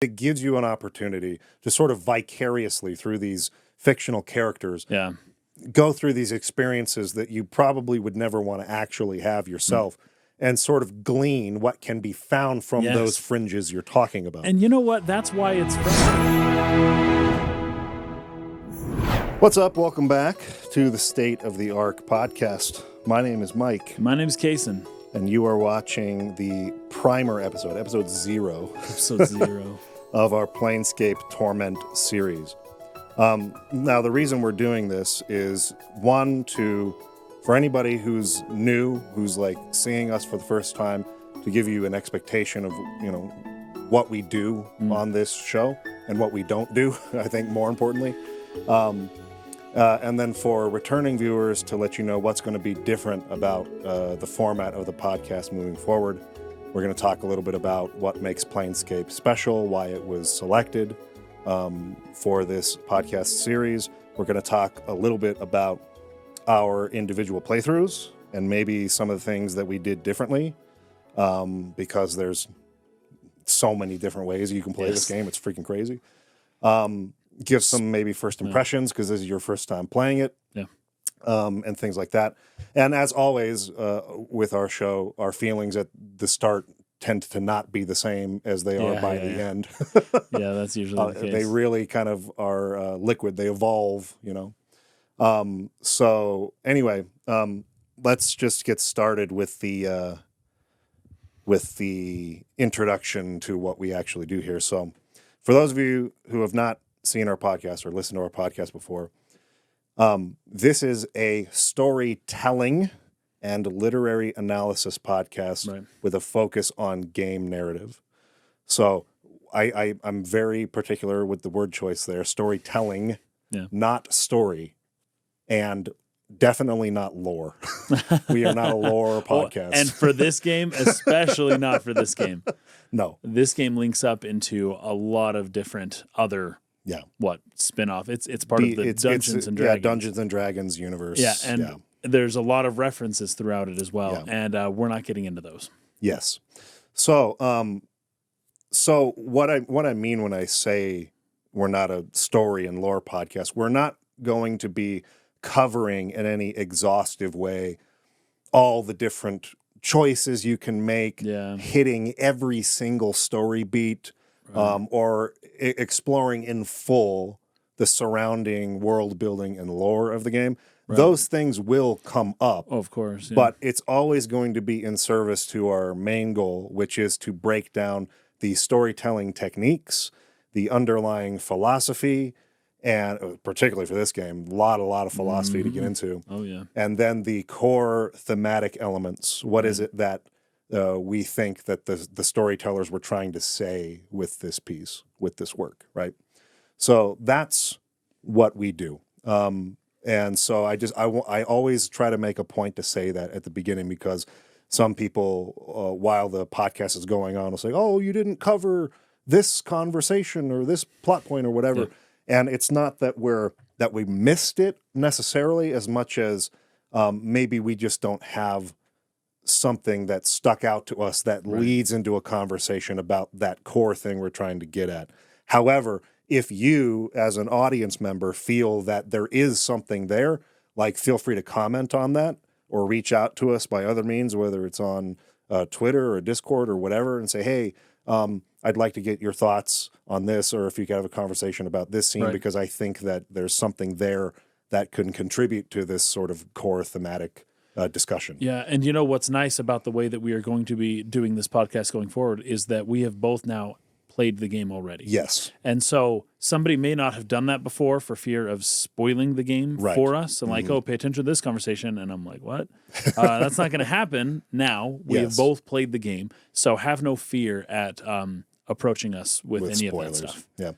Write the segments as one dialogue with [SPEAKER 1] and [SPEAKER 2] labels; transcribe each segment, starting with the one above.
[SPEAKER 1] it gives you an opportunity to sort of vicariously through these fictional characters go through these experiences that you probably would never want to actually have yourself and sort of glean what can be found from those fringes you're talking about.
[SPEAKER 2] And you know what? That's why it's fun.
[SPEAKER 1] What's up? Welcome back to the State of the Arc podcast. My name is Mike.
[SPEAKER 2] My name's Kason.
[SPEAKER 1] And you are watching the primer episode 0.
[SPEAKER 2] Episode 0.
[SPEAKER 1] Of our Planescape Torment series. Now, the reason we're doing this is, one, for anybody who's new, who's like seeing us for the first time, to give you an expectation of, what we do on this show and what we don't do, I think more importantly. And then for returning viewers to let you know what's going to be different about the format of the podcast moving forward. We're going to talk a little bit about what makes Planescape special, why it was selected for this podcast series. We're going to talk a little bit about our individual playthroughs and maybe some of the things that we did differently, because there's so many different ways you can play this game. It's freaking crazy. Give some maybe first impressions because this is your first time playing it. And things like that. And as always, with our show, our feelings at the start tend to not be the same as they are by the end.
[SPEAKER 2] That's usually the case.
[SPEAKER 1] They really kind of are liquid. They evolve, So anyway, let's just get started with the introduction to what we actually do here. So for those of you who have not seen our podcast or listened to our podcast before, this is a storytelling and literary analysis podcast with a focus on game narrative. So I'm very particular with the word choice there. Storytelling, not story, and definitely not lore. We are not a lore podcast.
[SPEAKER 2] And for this game, especially not for this game.
[SPEAKER 1] No.
[SPEAKER 2] This game links up into a lot of different other spin-off. It's part of the Dungeons and Dragons.
[SPEAKER 1] Yeah, Dungeons and Dragons universe.
[SPEAKER 2] Yeah, and there's a lot of references throughout it as well, and we're not getting into those.
[SPEAKER 1] Yes. So what I mean when I say we're not a story and lore podcast, we're not going to be covering in any exhaustive way all the different choices you can make, hitting every single story beat, or exploring in full the surrounding world building and lore of the game. Those things will come up.
[SPEAKER 2] Oh, of course.
[SPEAKER 1] But it's always going to be in service to our main goal, which is to break down the storytelling techniques, the underlying philosophy, and particularly for this game, a lot of philosophy to get into.
[SPEAKER 2] Oh, yeah.
[SPEAKER 1] And then the core thematic elements. What is it that we think that the storytellers were trying to say with this piece, with this work, right? So that's what we do. And so I always try to make a point to say that at the beginning, because some people, while the podcast is going on, will say, "Oh, you didn't cover this conversation or this plot point or whatever." And it's not that we missed it necessarily, as much as maybe we just don't have something that stuck out to us that leads into a conversation about that core thing we're trying to get at. However, if you, as an audience member, feel that there is something there, feel free to comment on that or reach out to us by other means, whether it's on Twitter or Discord or whatever, and say, "Hey, I'd like to get your thoughts on this," or if you could have a conversation about this scene, because I think that there's something there that can contribute to this sort of core thematic discussion.
[SPEAKER 2] Yeah, and you know what's nice about the way that we are going to be doing this podcast going forward is that we have both now played the game already.
[SPEAKER 1] Yes.
[SPEAKER 2] And so somebody may not have done that before for fear of spoiling the game for us. And pay attention to this conversation. And I'm like, what? That's not going to happen now. We have both played the game. So have no fear at approaching us with any
[SPEAKER 1] spoilers.
[SPEAKER 2] of that stuff.
[SPEAKER 1] Yeah.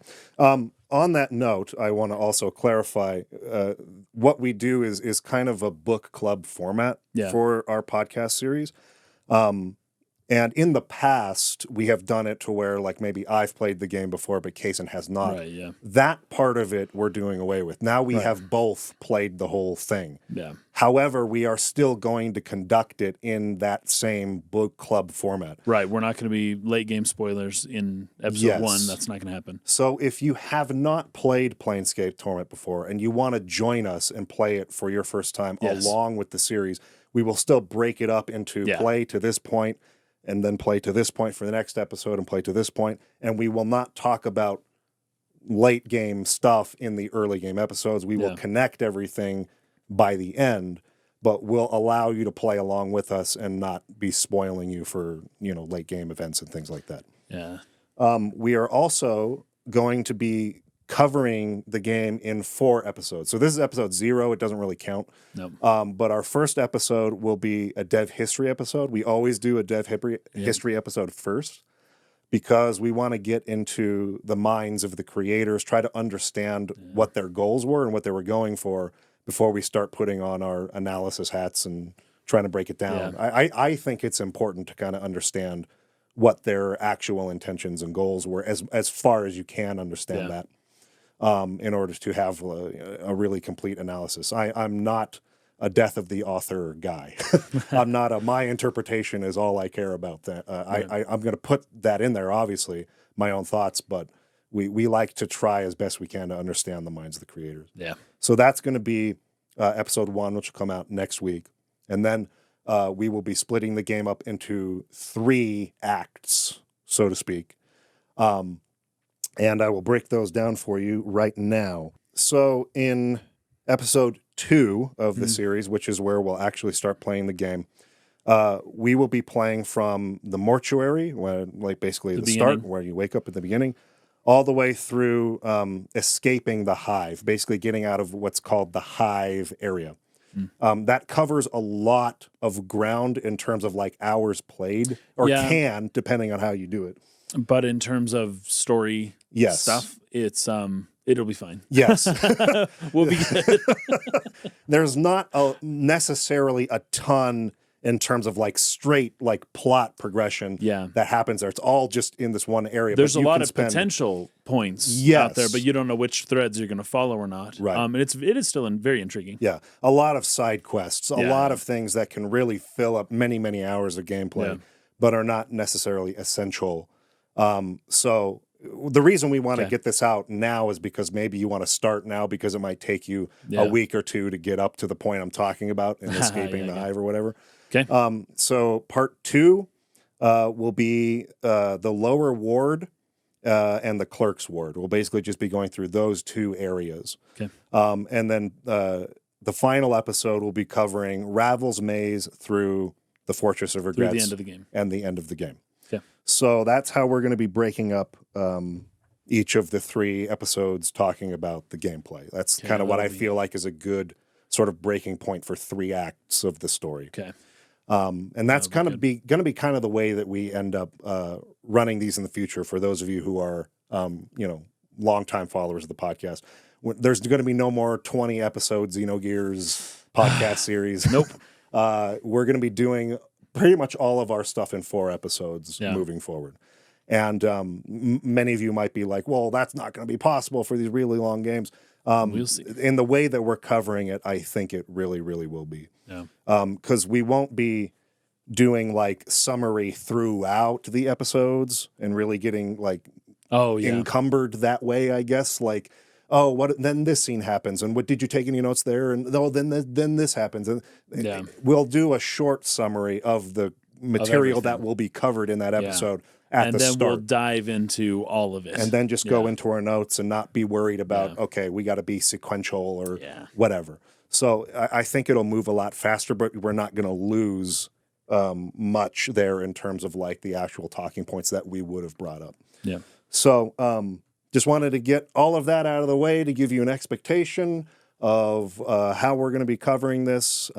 [SPEAKER 1] On that note, I want to also clarify what we do is kind of a book club format for our podcast series. And in the past, we have done it to where, like, maybe I've played the game before, but Kaysen has not.
[SPEAKER 2] Right, yeah.
[SPEAKER 1] That part of it we're doing away with. Now we have both played the whole thing.
[SPEAKER 2] Yeah.
[SPEAKER 1] However, we are still going to conduct it in that same book club format.
[SPEAKER 2] Right. We're not going to be late game spoilers in episode 1. That's not going to happen.
[SPEAKER 1] So if you have not played Planescape Torment before and you want to join us and play it for your first time along with the series, we will still break it up into play to this point and then play to this point for the next episode and play to this point. And we will not talk about late game stuff in the early game episodes. We will connect everything by the end, but we'll allow you to play along with us and not be spoiling you for, late game events and things like that.
[SPEAKER 2] Yeah.
[SPEAKER 1] We are also going to be covering the game in 4 episodes. So this is episode 0. It doesn't really count.
[SPEAKER 2] Nope.
[SPEAKER 1] But our first episode will be a dev history episode. We always do a dev history episode first because we want to get into the minds of the creators, try to understand what their goals were and what they were going for before we start putting on our analysis hats and trying to break it down.
[SPEAKER 2] Yeah.
[SPEAKER 1] I think it's important to kind of understand what their actual intentions and goals were as far as you can understand that. In order to have a really complete analysis. I'm not a death of the author guy. I'm not my interpretation is all I care about. That I'm going to put that in there, obviously, my own thoughts, but we like to try as best we can to understand the minds of the creators.
[SPEAKER 2] Yeah.
[SPEAKER 1] So that's going to be episode 1, which will come out next week. And then we will be splitting the game up into 3 acts, so to speak. And I will break those down for you right now. So in episode 2 of the series, which is where we'll actually start playing the game, we will be playing from the mortuary, basically the start, where you wake up at the beginning, all the way through escaping the hive, basically getting out of what's called the hive area. That covers a lot of ground in terms of like hours played, or can, depending on how you do it.
[SPEAKER 2] But in terms of story stuff, it's it'll be fine.
[SPEAKER 1] Yes.
[SPEAKER 2] We'll be good.
[SPEAKER 1] There's not necessarily a ton in terms of like straight like plot progression that happens there. It's all just in this one area.
[SPEAKER 2] There's a lot of potential points out there, but you don't know which threads you're going to follow or not.
[SPEAKER 1] Right.
[SPEAKER 2] And it is still very intriguing.
[SPEAKER 1] Yeah. A lot of side quests, a lot of things that can really fill up many, many hours of gameplay, but are not necessarily essential. So the reason we want to get this out now is because maybe you want to start now because it might take you a week or 2 to get up to the point I'm talking about in escaping the hive or whatever.
[SPEAKER 2] Okay.
[SPEAKER 1] So part 2 will be the lower ward and the clerk's ward. We'll basically just be going through those 2 areas.
[SPEAKER 2] Okay.
[SPEAKER 1] And then the final episode will be covering Ravel's Maze through the Fortress of Regrets.
[SPEAKER 2] Through the end of the game.
[SPEAKER 1] And the end of the game.
[SPEAKER 2] Okay.
[SPEAKER 1] So that's how we're going to be breaking up each of the 3 episodes talking about the gameplay. That's kind of what I feel like is a good sort of breaking point for 3 acts of the story.
[SPEAKER 2] Okay.
[SPEAKER 1] And that's kind of going to be kind of the way that we end up running these in the future for those of you who are, longtime followers of the podcast. There's going to be no more 20 episodes Xenogears podcast series.
[SPEAKER 2] Nope.
[SPEAKER 1] We're going to be doing pretty much all of our stuff in 4 episodes moving forward. And many of you might be like, well, that's not going to be possible for these really long games.
[SPEAKER 2] We'll see.
[SPEAKER 1] In the way that we're covering it, I think it really, really will be.
[SPEAKER 2] Yeah.
[SPEAKER 1] Because we won't be doing like summary throughout the episodes and really getting like encumbered that way, I guess. Like, then this scene happens, and what did you take any notes there? And then this happens, and we'll do a short summary of the material that will be covered in that episode at the start. And then we'll
[SPEAKER 2] dive into all of it,
[SPEAKER 1] and then just go into our notes and not be worried about okay, we got to be sequential or whatever. So I think it'll move a lot faster, but we're not going to lose much there in terms of like the actual talking points that we would have brought up.
[SPEAKER 2] Yeah.
[SPEAKER 1] So just wanted to get all of that out of the way to give you an expectation of how we're going to be covering this.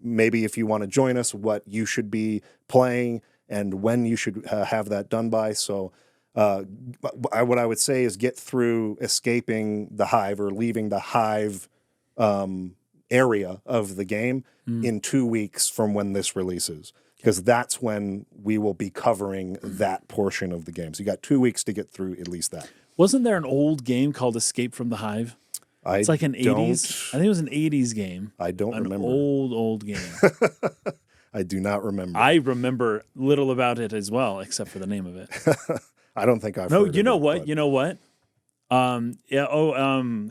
[SPEAKER 1] Maybe if you want to join us, what you should be playing and when you should have that done by. So what I would say is get through escaping the hive or leaving the hive area of the game in 2 weeks from when this releases. because that's when we will be covering that portion of the game. So you got 2 weeks to get through at least that.
[SPEAKER 2] Wasn't there an old game called Escape from the Hive? It's like an 80s. I think it was an 80s game.
[SPEAKER 1] I don't remember.
[SPEAKER 2] An old game.
[SPEAKER 1] I do not remember.
[SPEAKER 2] I remember little about it as well, except for the name of it.
[SPEAKER 1] I don't think I've
[SPEAKER 2] No,
[SPEAKER 1] heard
[SPEAKER 2] you know
[SPEAKER 1] of it,
[SPEAKER 2] what?
[SPEAKER 1] but-
[SPEAKER 2] You know what?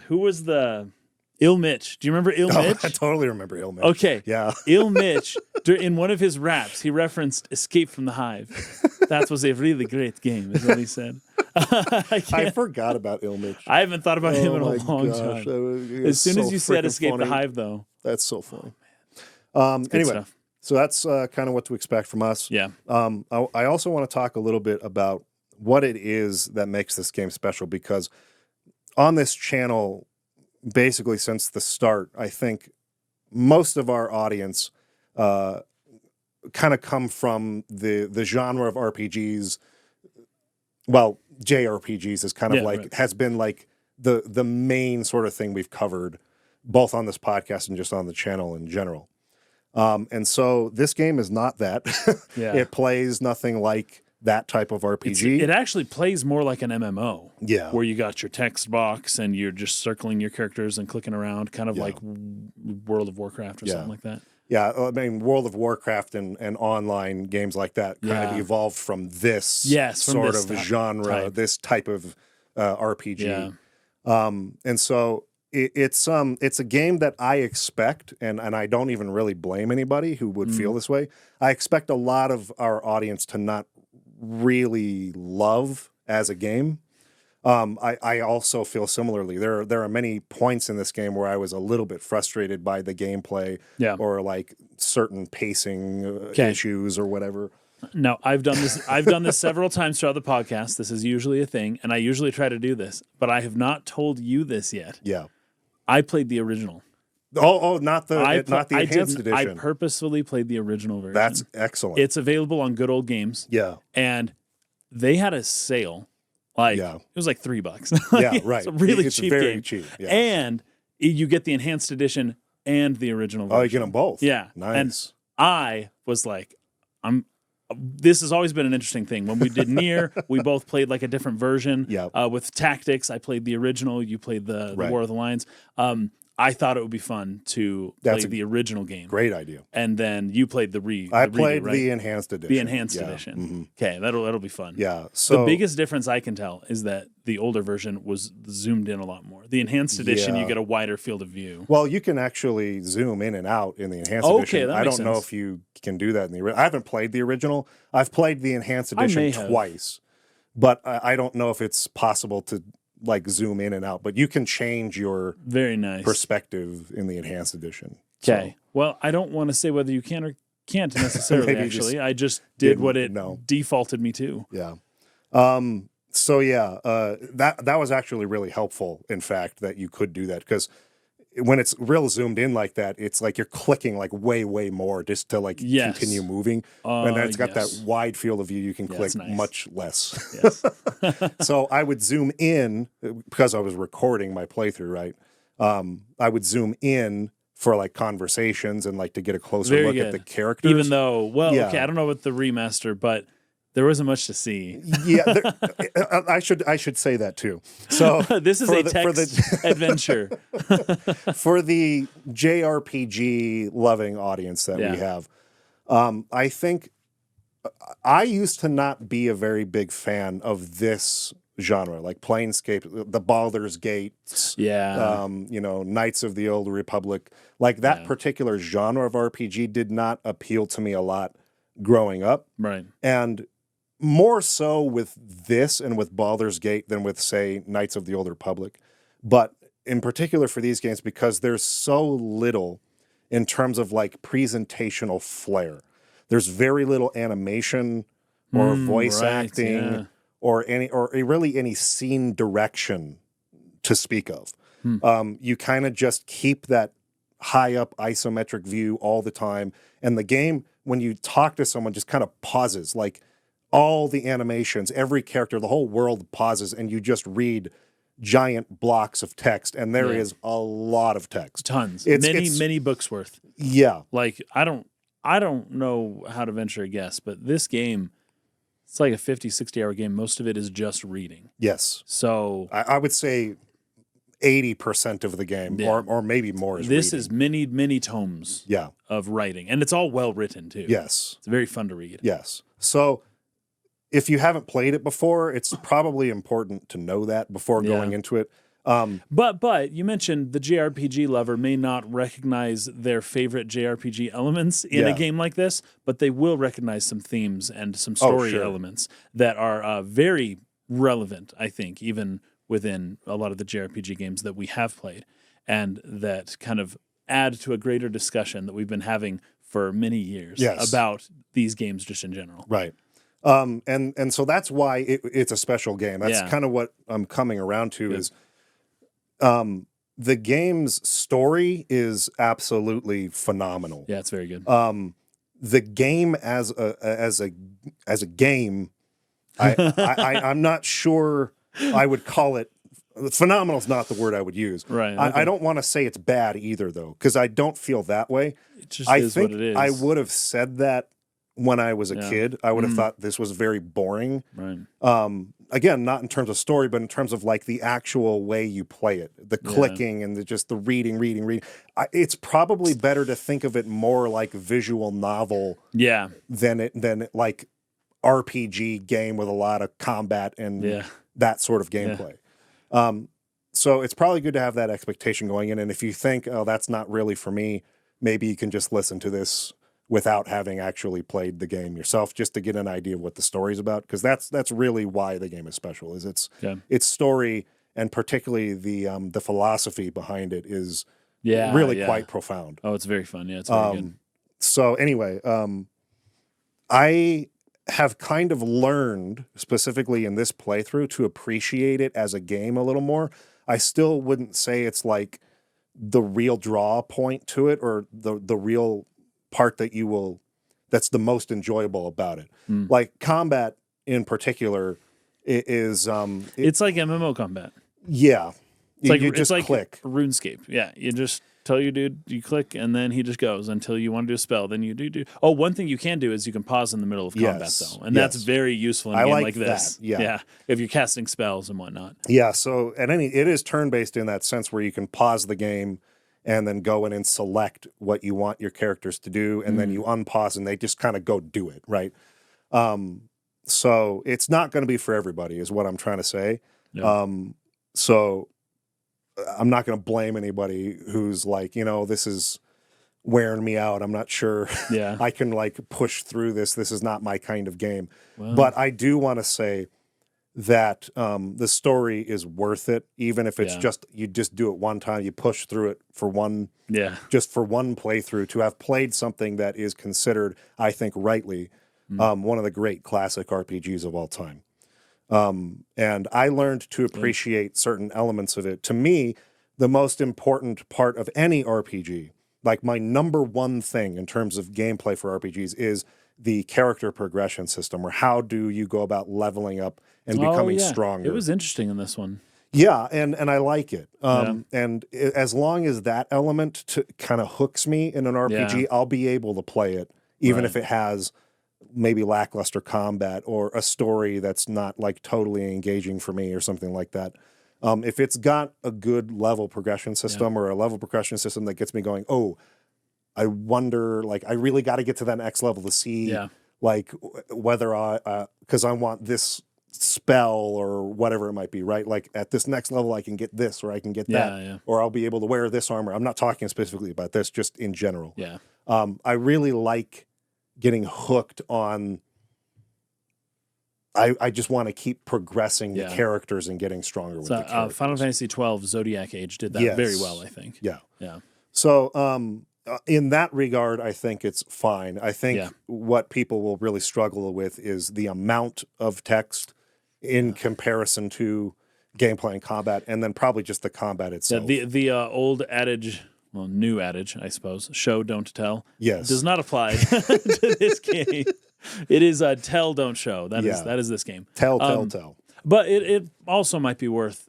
[SPEAKER 2] Who was the Il Mitch? Do you remember Il
[SPEAKER 1] Oh,
[SPEAKER 2] Mitch?
[SPEAKER 1] I totally remember Il Mitch.
[SPEAKER 2] Okay.
[SPEAKER 1] Yeah.
[SPEAKER 2] Il Mitch, in one of his raps, he referenced Escape from the Hive. That was a really great game, is what he said.
[SPEAKER 1] I forgot about Il Mitch.
[SPEAKER 2] I haven't thought about him in a
[SPEAKER 1] my
[SPEAKER 2] long
[SPEAKER 1] gosh,
[SPEAKER 2] time.
[SPEAKER 1] that
[SPEAKER 2] As soon
[SPEAKER 1] so
[SPEAKER 2] as you said
[SPEAKER 1] freaking
[SPEAKER 2] Escape
[SPEAKER 1] funny.
[SPEAKER 2] the Hive, though.
[SPEAKER 1] That's so funny.
[SPEAKER 2] Good
[SPEAKER 1] Anyway,
[SPEAKER 2] stuff.
[SPEAKER 1] so that's kind of what to expect from us.
[SPEAKER 2] Yeah.
[SPEAKER 1] I also want to talk a little bit about what it is that makes this game special, because on this channel, basically since the start, I think most of our audience kind of come from the genre of RPGs. Well, JRPGs is kind of has been like the main sort of thing we've covered, both on this podcast and just on the channel in general. And so this game is not that.
[SPEAKER 2] Yeah.
[SPEAKER 1] It plays nothing like that type of RPG.
[SPEAKER 2] It actually plays more like an MMO.
[SPEAKER 1] Yeah.
[SPEAKER 2] Where you got your text box and you're just circling your characters and clicking around, kind of like World of Warcraft or something like that.
[SPEAKER 1] Yeah, I mean, World of Warcraft and online games like that kind of evolved from this sort of genre, this type of RPG.
[SPEAKER 2] Yeah.
[SPEAKER 1] And so it's a game that I expect, and I don't even really blame anybody who would feel this way. I expect a lot of our audience to not really love as a game. I also feel similarly. There are many points in this game where I was a little bit frustrated by the gameplay, or like certain pacing issues or whatever.
[SPEAKER 2] No, I've done this. I've done this several times throughout the podcast. This is usually a thing, and I usually try to do this, but I have not told you this yet.
[SPEAKER 1] Yeah,
[SPEAKER 2] I played the original.
[SPEAKER 1] Not the enhanced edition.
[SPEAKER 2] I purposefully played the original version.
[SPEAKER 1] That's excellent.
[SPEAKER 2] It's available on Good Old Games.
[SPEAKER 1] Yeah,
[SPEAKER 2] and they had a sale. It was like $3.
[SPEAKER 1] Yeah, right.
[SPEAKER 2] It's a really
[SPEAKER 1] it's
[SPEAKER 2] cheap
[SPEAKER 1] very
[SPEAKER 2] game.
[SPEAKER 1] cheap. Yeah.
[SPEAKER 2] And you get the enhanced edition and the original version.
[SPEAKER 1] Oh, you get them both.
[SPEAKER 2] Yeah.
[SPEAKER 1] Nice.
[SPEAKER 2] And I was like, this has always been an interesting thing. When we did Nier, we both played like a different version.
[SPEAKER 1] Yeah.
[SPEAKER 2] With Tactics, I played the original. You played the War of the Lions. I thought it would be fun to play the original game.
[SPEAKER 1] Great idea.
[SPEAKER 2] And then you played the
[SPEAKER 1] I played the enhanced edition.
[SPEAKER 2] The enhanced edition.
[SPEAKER 1] Mm-hmm.
[SPEAKER 2] Okay, that'll be fun.
[SPEAKER 1] Yeah. So
[SPEAKER 2] the biggest difference I can tell is that the older version was zoomed in a lot more. The enhanced edition, you get a wider field of view.
[SPEAKER 1] Well, you can actually zoom in and out in the enhanced edition.
[SPEAKER 2] That
[SPEAKER 1] I
[SPEAKER 2] makes
[SPEAKER 1] don't know
[SPEAKER 2] sense.
[SPEAKER 1] if you can do that in the original. I haven't played the original. I've played the enhanced edition twice, but I don't know if it's possible to like zoom in and out. But you can change your
[SPEAKER 2] very nice
[SPEAKER 1] perspective in the enhanced edidition.
[SPEAKER 2] Okay. Well, I don't want to say whether you can or can't necessarily. Actually, I just did what it defaulted me to.
[SPEAKER 1] Yeah. So yeah, that was actually really helpful. In fact, that you could do that, because when it's real zoomed in like that, it's like you're clicking like way more just to like continue moving, and then it's got that wide field of view. You can click much less.
[SPEAKER 2] Yes.
[SPEAKER 1] So I would zoom in because I was recording my playthrough. Right. I would zoom in for like conversations and like to get a closer look at the characters.
[SPEAKER 2] Even though, okay, I don't know about the remaster, but there wasn't much to see.
[SPEAKER 1] Yeah, I should say that too. So
[SPEAKER 2] this is a text adventure
[SPEAKER 1] for the JRPG loving audience that we have. I think I used to not be a very big fan of this genre, like Planescape, the Baldur's Gates, Knights of the Old Republic. Like that particular genre of RPG did not appeal to me a lot growing up.
[SPEAKER 2] Right.
[SPEAKER 1] And more so with this and with Baldur's Gate than with, say, Knights of the Old Republic. But in particular for these games, because there's so little in terms of like presentational flair. There's very little animation or voice acting or really any scene direction to speak of. You kind of just keep that high up isometric view all the time. And the game, when you talk to someone, just kind of pauses. Like all the animations, every character, the whole world pauses, and you just read giant blocks of text. And there is a lot of text.
[SPEAKER 2] Tons. It's many books worth.
[SPEAKER 1] Yeah.
[SPEAKER 2] Like, I don't I don't know how to venture a guess, but this game, it's like a 50, 60-hour game. Most of it is just reading.
[SPEAKER 1] Yes.
[SPEAKER 2] So
[SPEAKER 1] I would say 80% of the game, or maybe more, is
[SPEAKER 2] this
[SPEAKER 1] reading.
[SPEAKER 2] is many tomes of writing. And it's all well written, too.
[SPEAKER 1] Yes.
[SPEAKER 2] It's very fun to read.
[SPEAKER 1] Yes. So if you haven't played it before, it's probably important to know that before going into it.
[SPEAKER 2] But you mentioned the JRPG lover may not recognize their favorite JRPG elements in a game like this, but they will recognize some themes and some story elements that are very relevant, I think, even within a lot of the JRPG games that we have played, and that kind of add to a greater discussion that we've been having for many years about these games just in general.
[SPEAKER 1] Right. And so that's why it's a special game. That's kind of what I'm coming around to is the game's story is absolutely phenomenal.
[SPEAKER 2] Yeah, it's very good.
[SPEAKER 1] The game as a game, I'm not sure I would call it phenomenal. Is not the word I would use.
[SPEAKER 2] Right.
[SPEAKER 1] Okay. I don't want to say it's bad either, though, because I don't feel that way.
[SPEAKER 2] It just is what it is.
[SPEAKER 1] I would have said that when I was a kid. I would have thought this was very boring.
[SPEAKER 2] Right.
[SPEAKER 1] Again, not in terms of story, but in terms of like the actual way you play it, the clicking and just the reading. It's probably better to think of it more like visual novel than like RPG game with a lot of combat and that sort of gameplay. So it's probably good to have that expectation going in. And if you think, oh, that's not really for me, maybe you can just listen to this without having actually played the game yourself, just to get an idea of what the story's about. Because that's really why the game is special. Is its story, and particularly the philosophy behind it is really quite profound.
[SPEAKER 2] Oh, it's very fun. Yeah, it's very good.
[SPEAKER 1] So anyway, I have kind of learned, specifically in this playthrough, to appreciate it as a game a little more. I still wouldn't say it's like the real draw point to it, or the real part that's the most enjoyable about it. Like combat in particular is
[SPEAKER 2] it's like MMO combat.
[SPEAKER 1] Yeah. You just
[SPEAKER 2] like
[SPEAKER 1] click.
[SPEAKER 2] RuneScape. Yeah. You just tell your dude, you click, and then he just goes until you want to do a spell. Then you do. Oh, one thing you can do is you can pause in the middle of combat, though. And that's very useful in a game like this.
[SPEAKER 1] That. Yeah.
[SPEAKER 2] If you're casting spells and whatnot.
[SPEAKER 1] Yeah. So it is turn-based in that sense, where you can pause the game and then go in and select what you want your characters to do, and then you unpause and they just kind of go do it, right? So it's not going to be for everybody, is what I'm trying to say. So I'm not going to blame anybody who's like, this is wearing me out. I'm not sure I can like push through this. This is not my kind of game. Well, but I do want to say that the story is worth it, even if it's you just do it one time, you push through it for one playthrough, to have played something that is considered, I think rightly, one of the great classic RPGs of all time. And I learned to appreciate certain elements of it. To me, the most important part of any RPG, like my number one thing in terms of gameplay for RPGs, is the character progression system, or how do you go about leveling up and becoming stronger.
[SPEAKER 2] It was interesting in this one.
[SPEAKER 1] Yeah, and I like it. And as long as that element kind of hooks me in an RPG, I'll be able to play it, even if it has maybe lackluster combat or a story that's not like totally engaging for me or something like that. If it's got a good level progression system, or a level progression system that gets me going, oh, I wonder, like, I really got to get to that next level to see, like, whether because I want this spell or whatever it might be, right? Like, at this next level, I can get this, or I can get that, or I'll be able to wear this armor. I'm not talking specifically about this, just in general.
[SPEAKER 2] Yeah.
[SPEAKER 1] I really like getting hooked on. I just want to keep progressing the characters and getting stronger with the characters.
[SPEAKER 2] Final Fantasy XII Zodiac Age did that very well, I think.
[SPEAKER 1] Yeah.
[SPEAKER 2] Yeah.
[SPEAKER 1] So, in that regard, I think it's fine. I think what people will really struggle with is the amount of text in comparison to gameplay and combat, and then probably just the combat itself.
[SPEAKER 2] The old adage, well, new adage, I suppose, show, don't tell, does not apply to this game. It is tell, don't show. That is this game.
[SPEAKER 1] Tell.
[SPEAKER 2] But it also might be worth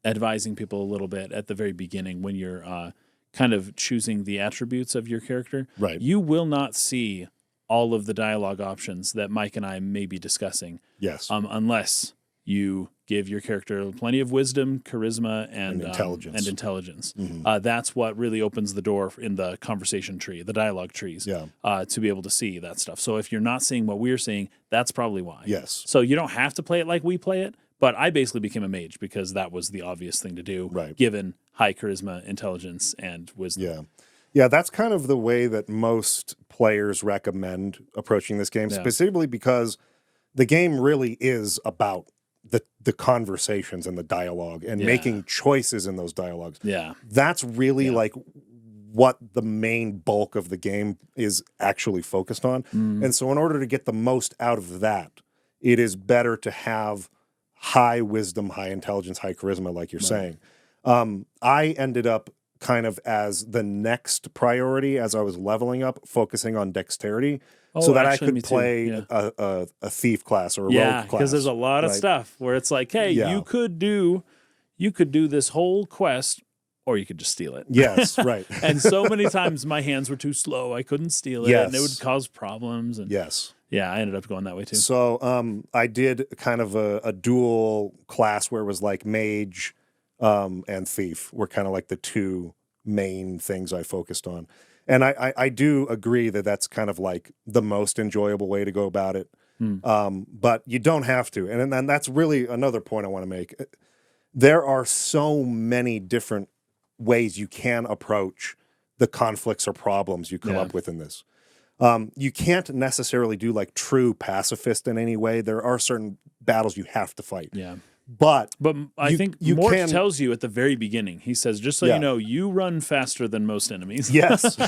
[SPEAKER 2] advising people a little bit at the very beginning when you're kind of choosing the attributes of your character,
[SPEAKER 1] Right.
[SPEAKER 2] you will not see all of the dialogue options that Mike and I may be discussing.
[SPEAKER 1] Yes.
[SPEAKER 2] Unless you give your character plenty of wisdom, charisma, and
[SPEAKER 1] intelligence.
[SPEAKER 2] That's what really opens the door in the conversation tree, the dialogue trees, to be able to see that stuff. So if you're not seeing what we're seeing, that's probably why.
[SPEAKER 1] Yes.
[SPEAKER 2] So you don't have to play it like we play it, but I basically became a mage because that was the obvious thing to do, given high charisma, intelligence, and wisdom.
[SPEAKER 1] Yeah. Yeah, that's kind of the way that most players recommend approaching this game, specifically because the game really is about the conversations and the dialogue and making choices in those dialogues.
[SPEAKER 2] Yeah.
[SPEAKER 1] That's really like what the main bulk of the game is actually focused on. And so in order to get the most out of that, it is better to have high wisdom, high intelligence, high charisma, like you're saying. I ended up kind of as the next priority as I was leveling up, focusing on dexterity. So that I could play a thief class or a rogue class.
[SPEAKER 2] Because there's a lot of stuff where it's like, hey, you could do this whole quest, or you could just steal it.
[SPEAKER 1] Yes, right.
[SPEAKER 2] And so many times my hands were too slow. I couldn't steal it, and it would cause problems. And yeah, I ended up going that way too.
[SPEAKER 1] So I did kind of a dual class where it was like mage and thief were kind of like the two main things I focused on. And I do agree that that's kind of like the most enjoyable way to go about it. But you don't have to. And then that's really another point I want to make. There are so many different ways you can approach the conflicts or problems you come up with in this. You can't necessarily do like true pacifist in any way. There are certain battles you have to fight.
[SPEAKER 2] Yeah.
[SPEAKER 1] But
[SPEAKER 2] I think Mort tells you at the very beginning, he says, just so you know, you run faster than most enemies.
[SPEAKER 1] Yes.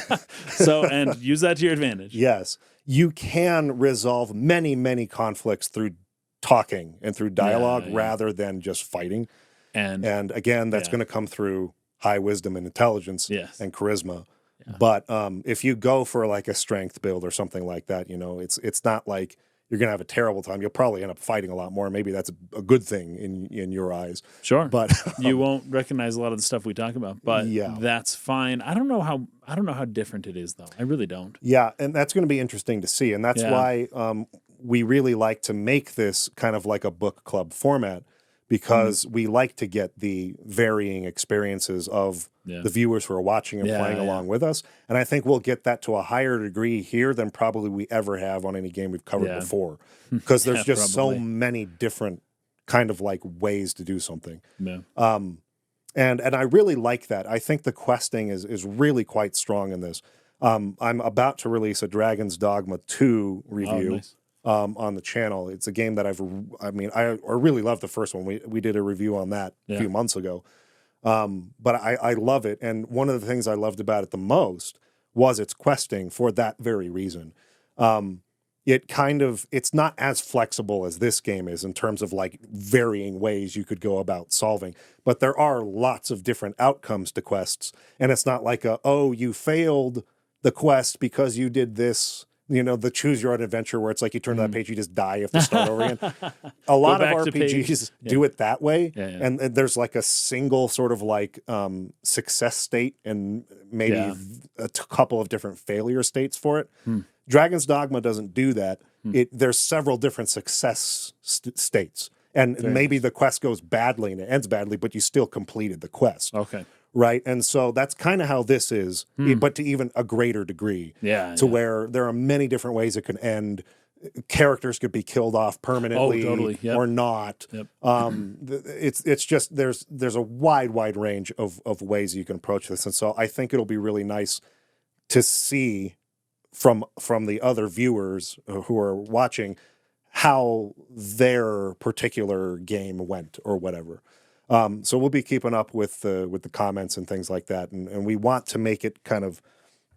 [SPEAKER 2] And use that to your advantage.
[SPEAKER 1] Yes. You can resolve many, many conflicts through talking and through dialogue rather than just fighting. And again, that's going to come through high wisdom and intelligence and charisma. Yeah. But if you go for like a strength build or something like that, you know, it's not like you're going to have a terrible time. You'll probably end up fighting a lot more. Maybe that's a good thing in your eyes.
[SPEAKER 2] Sure.
[SPEAKER 1] But
[SPEAKER 2] you won't recognize a lot of the stuff we talk about, but that's fine. I don't know how different it is though. I really don't.
[SPEAKER 1] Yeah. And that's going to be interesting to see. And that's why we really like to make this kind of like a book club format, because we like to get the varying experiences of the viewers who are watching and playing along with us. And I think we'll get that to a higher degree here than probably we ever have on any game we've covered before. Because there's just so many different kind of like ways to do something.
[SPEAKER 2] Yeah.
[SPEAKER 1] And I really like that. I think the questing is really quite strong in this. I'm about to release a Dragon's Dogma 2 review.
[SPEAKER 2] Oh, nice.
[SPEAKER 1] On the channel. It's a game that I really love the first one. We did a review on that a few months ago. But I love it. And one of the things I loved about it the most was its questing for that very reason. It's not as flexible as this game is in terms of like varying ways you could go about solving, but there are lots of different outcomes to quests. And it's not like you failed the quest because you did this, you know, the choose your own adventure where it's like you turn to that page, you just die, you have to start over again. A lot of RPGs do it that way. And there's like a single sort of like success state and maybe a couple of different failure states for it. Dragon's Dogma doesn't do that. There's several different success states. And maybe the quest goes badly and it ends badly, but you still completed the quest.
[SPEAKER 2] Okay.
[SPEAKER 1] Right. And so that's kind of how this is, but to even a greater degree. Where there are many different ways it can end. Characters could be killed off permanently or not. It's just there's a wide range of ways you can approach this. And so I think it'll be really nice to see from the other viewers who are watching how their particular game went or whatever. So we'll be keeping up with the comments and things like that, and we want to make it kind of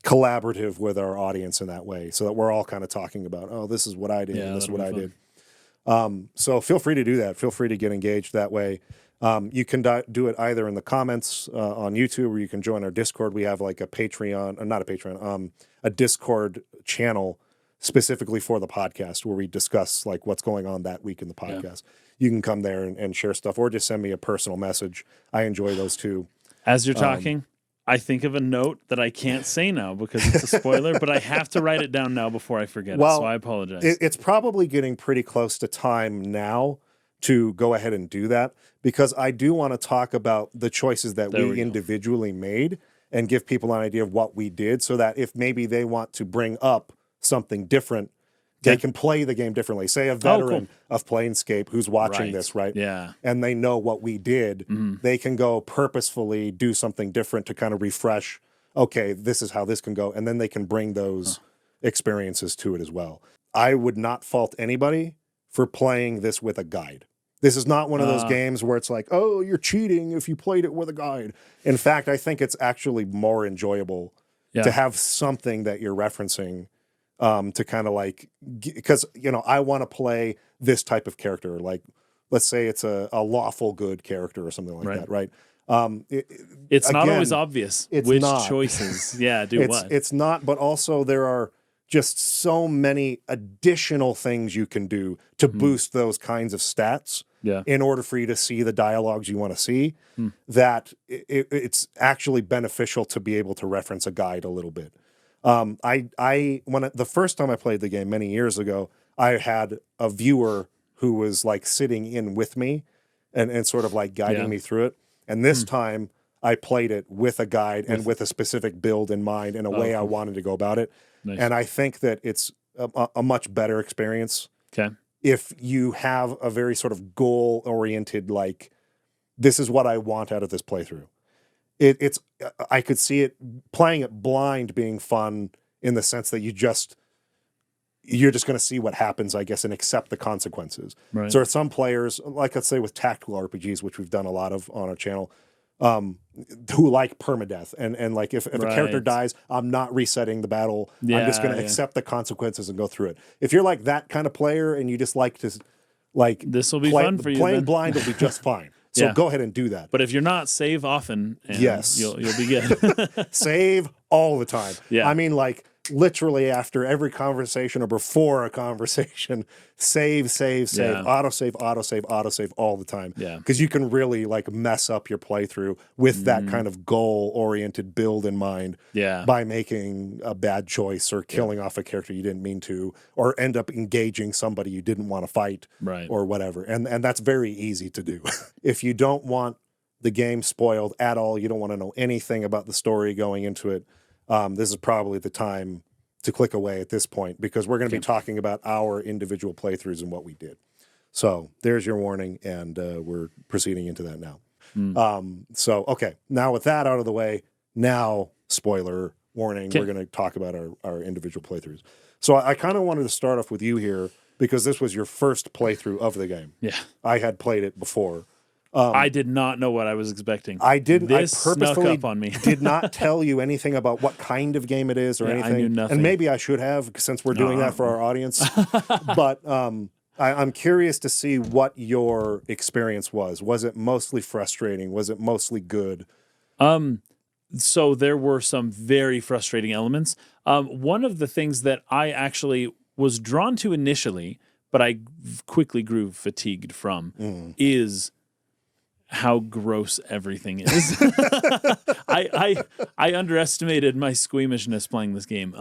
[SPEAKER 1] collaborative with our audience in that way, so that we're all kind of talking about, this is what I did, and this is what I did. So feel free to do that. Feel free to get engaged that way. You can do it either in the comments on YouTube, or you can join our Discord. We have like a Patreon, not a Patreon, a Discord channel specifically for the podcast where we discuss like what's going on that week in the podcast. You can come there and share stuff, or just send me a personal message. I enjoy those too.
[SPEAKER 2] As you're talking, I think of a note that I can't say now because it's a spoiler, but I have to write it down now before I forget it, so I apologize.
[SPEAKER 1] It's probably getting pretty close to time now to go ahead and do that, because I do want to talk about the choices that we individually made and give people an idea of what we did, so that if maybe they want to bring up something different, they can play the game differently. Say a veteran of Planescape who's watching this, right?
[SPEAKER 2] Yeah.
[SPEAKER 1] And they know what we did. They can go purposefully do something different to kind of refresh, okay, this is how this can go. And then they can bring those experiences to it as well. I would not fault anybody for playing this with a guide. This is not one of those games where it's like, oh, you're cheating if you played it with a guide. In fact, I think it's actually more enjoyable to have something that you're referencing, to kind of like, because, you know, I want to play this type of character. Like, let's say it's a lawful good character or something like that, right?
[SPEAKER 2] It's not always obvious which choices do what.
[SPEAKER 1] It's not, but also there are just so many additional things you can do to boost those kinds of stats in order for you to see the dialogues you want to see, that it's actually beneficial to be able to reference a guide a little bit. The first time I played the game many years ago, I had a viewer who was like sitting in with me and sort of like guiding me through it. And this time I played it with a guide and with a specific build in mind and a way I wanted to go about it. Nice. And I think that it's a much better experience if you have a very sort of goal-oriented, like, this is what I want out of this playthrough. I could see it playing it blind being fun in the sense that you're just going to see what happens, I guess, and accept the consequences. Right. So some players, like let's say with tactical RPGs, which we've done a lot of on our channel, who like permadeath and like if a character dies, I'm not resetting the battle. I'm just going to accept the consequences and go through it. If you're like that kind of player and you just like to
[SPEAKER 2] this will be fun for you.
[SPEAKER 1] Playing blind will be just fine. So go ahead and do that.
[SPEAKER 2] But if you're not, save often. And you'll be good.
[SPEAKER 1] Save all the time.
[SPEAKER 2] Yeah.
[SPEAKER 1] I mean, like, literally after every conversation or before a conversation, save, autosave all the time.
[SPEAKER 2] Yeah.
[SPEAKER 1] Because you can really like mess up your playthrough with that kind of goal-oriented build in mind by making a bad choice or killing off a character you didn't mean to, or end up engaging somebody you didn't want to fight or whatever. And that's very easy to do. If you don't want the game spoiled at all, you don't want to know anything about the story going into it, this is probably the time to click away at this point, because we're going to be talking about our individual playthroughs and what we did. So there's your warning, and we're proceeding into that now. Okay, now with that out of the way, now spoiler warning, we're going to talk about our individual playthroughs. So I kind of wanted to start off with you here, because this was your first playthrough of the game. Yeah. I had played it before.
[SPEAKER 2] I did not know what I was expecting.
[SPEAKER 1] I didn't.
[SPEAKER 2] This
[SPEAKER 1] I purposefully
[SPEAKER 2] snuck up on me.
[SPEAKER 1] did not tell you anything about what kind of game it is or anything.
[SPEAKER 2] I knew nothing.
[SPEAKER 1] And maybe I should have, since we're doing that for our audience. But I'm curious to see what your experience was. Was it mostly frustrating? Was it mostly good?
[SPEAKER 2] So there were some very frustrating elements. One of the things that I actually was drawn to initially, but I quickly grew fatigued from, is how gross everything is. I underestimated my squeamishness playing this game.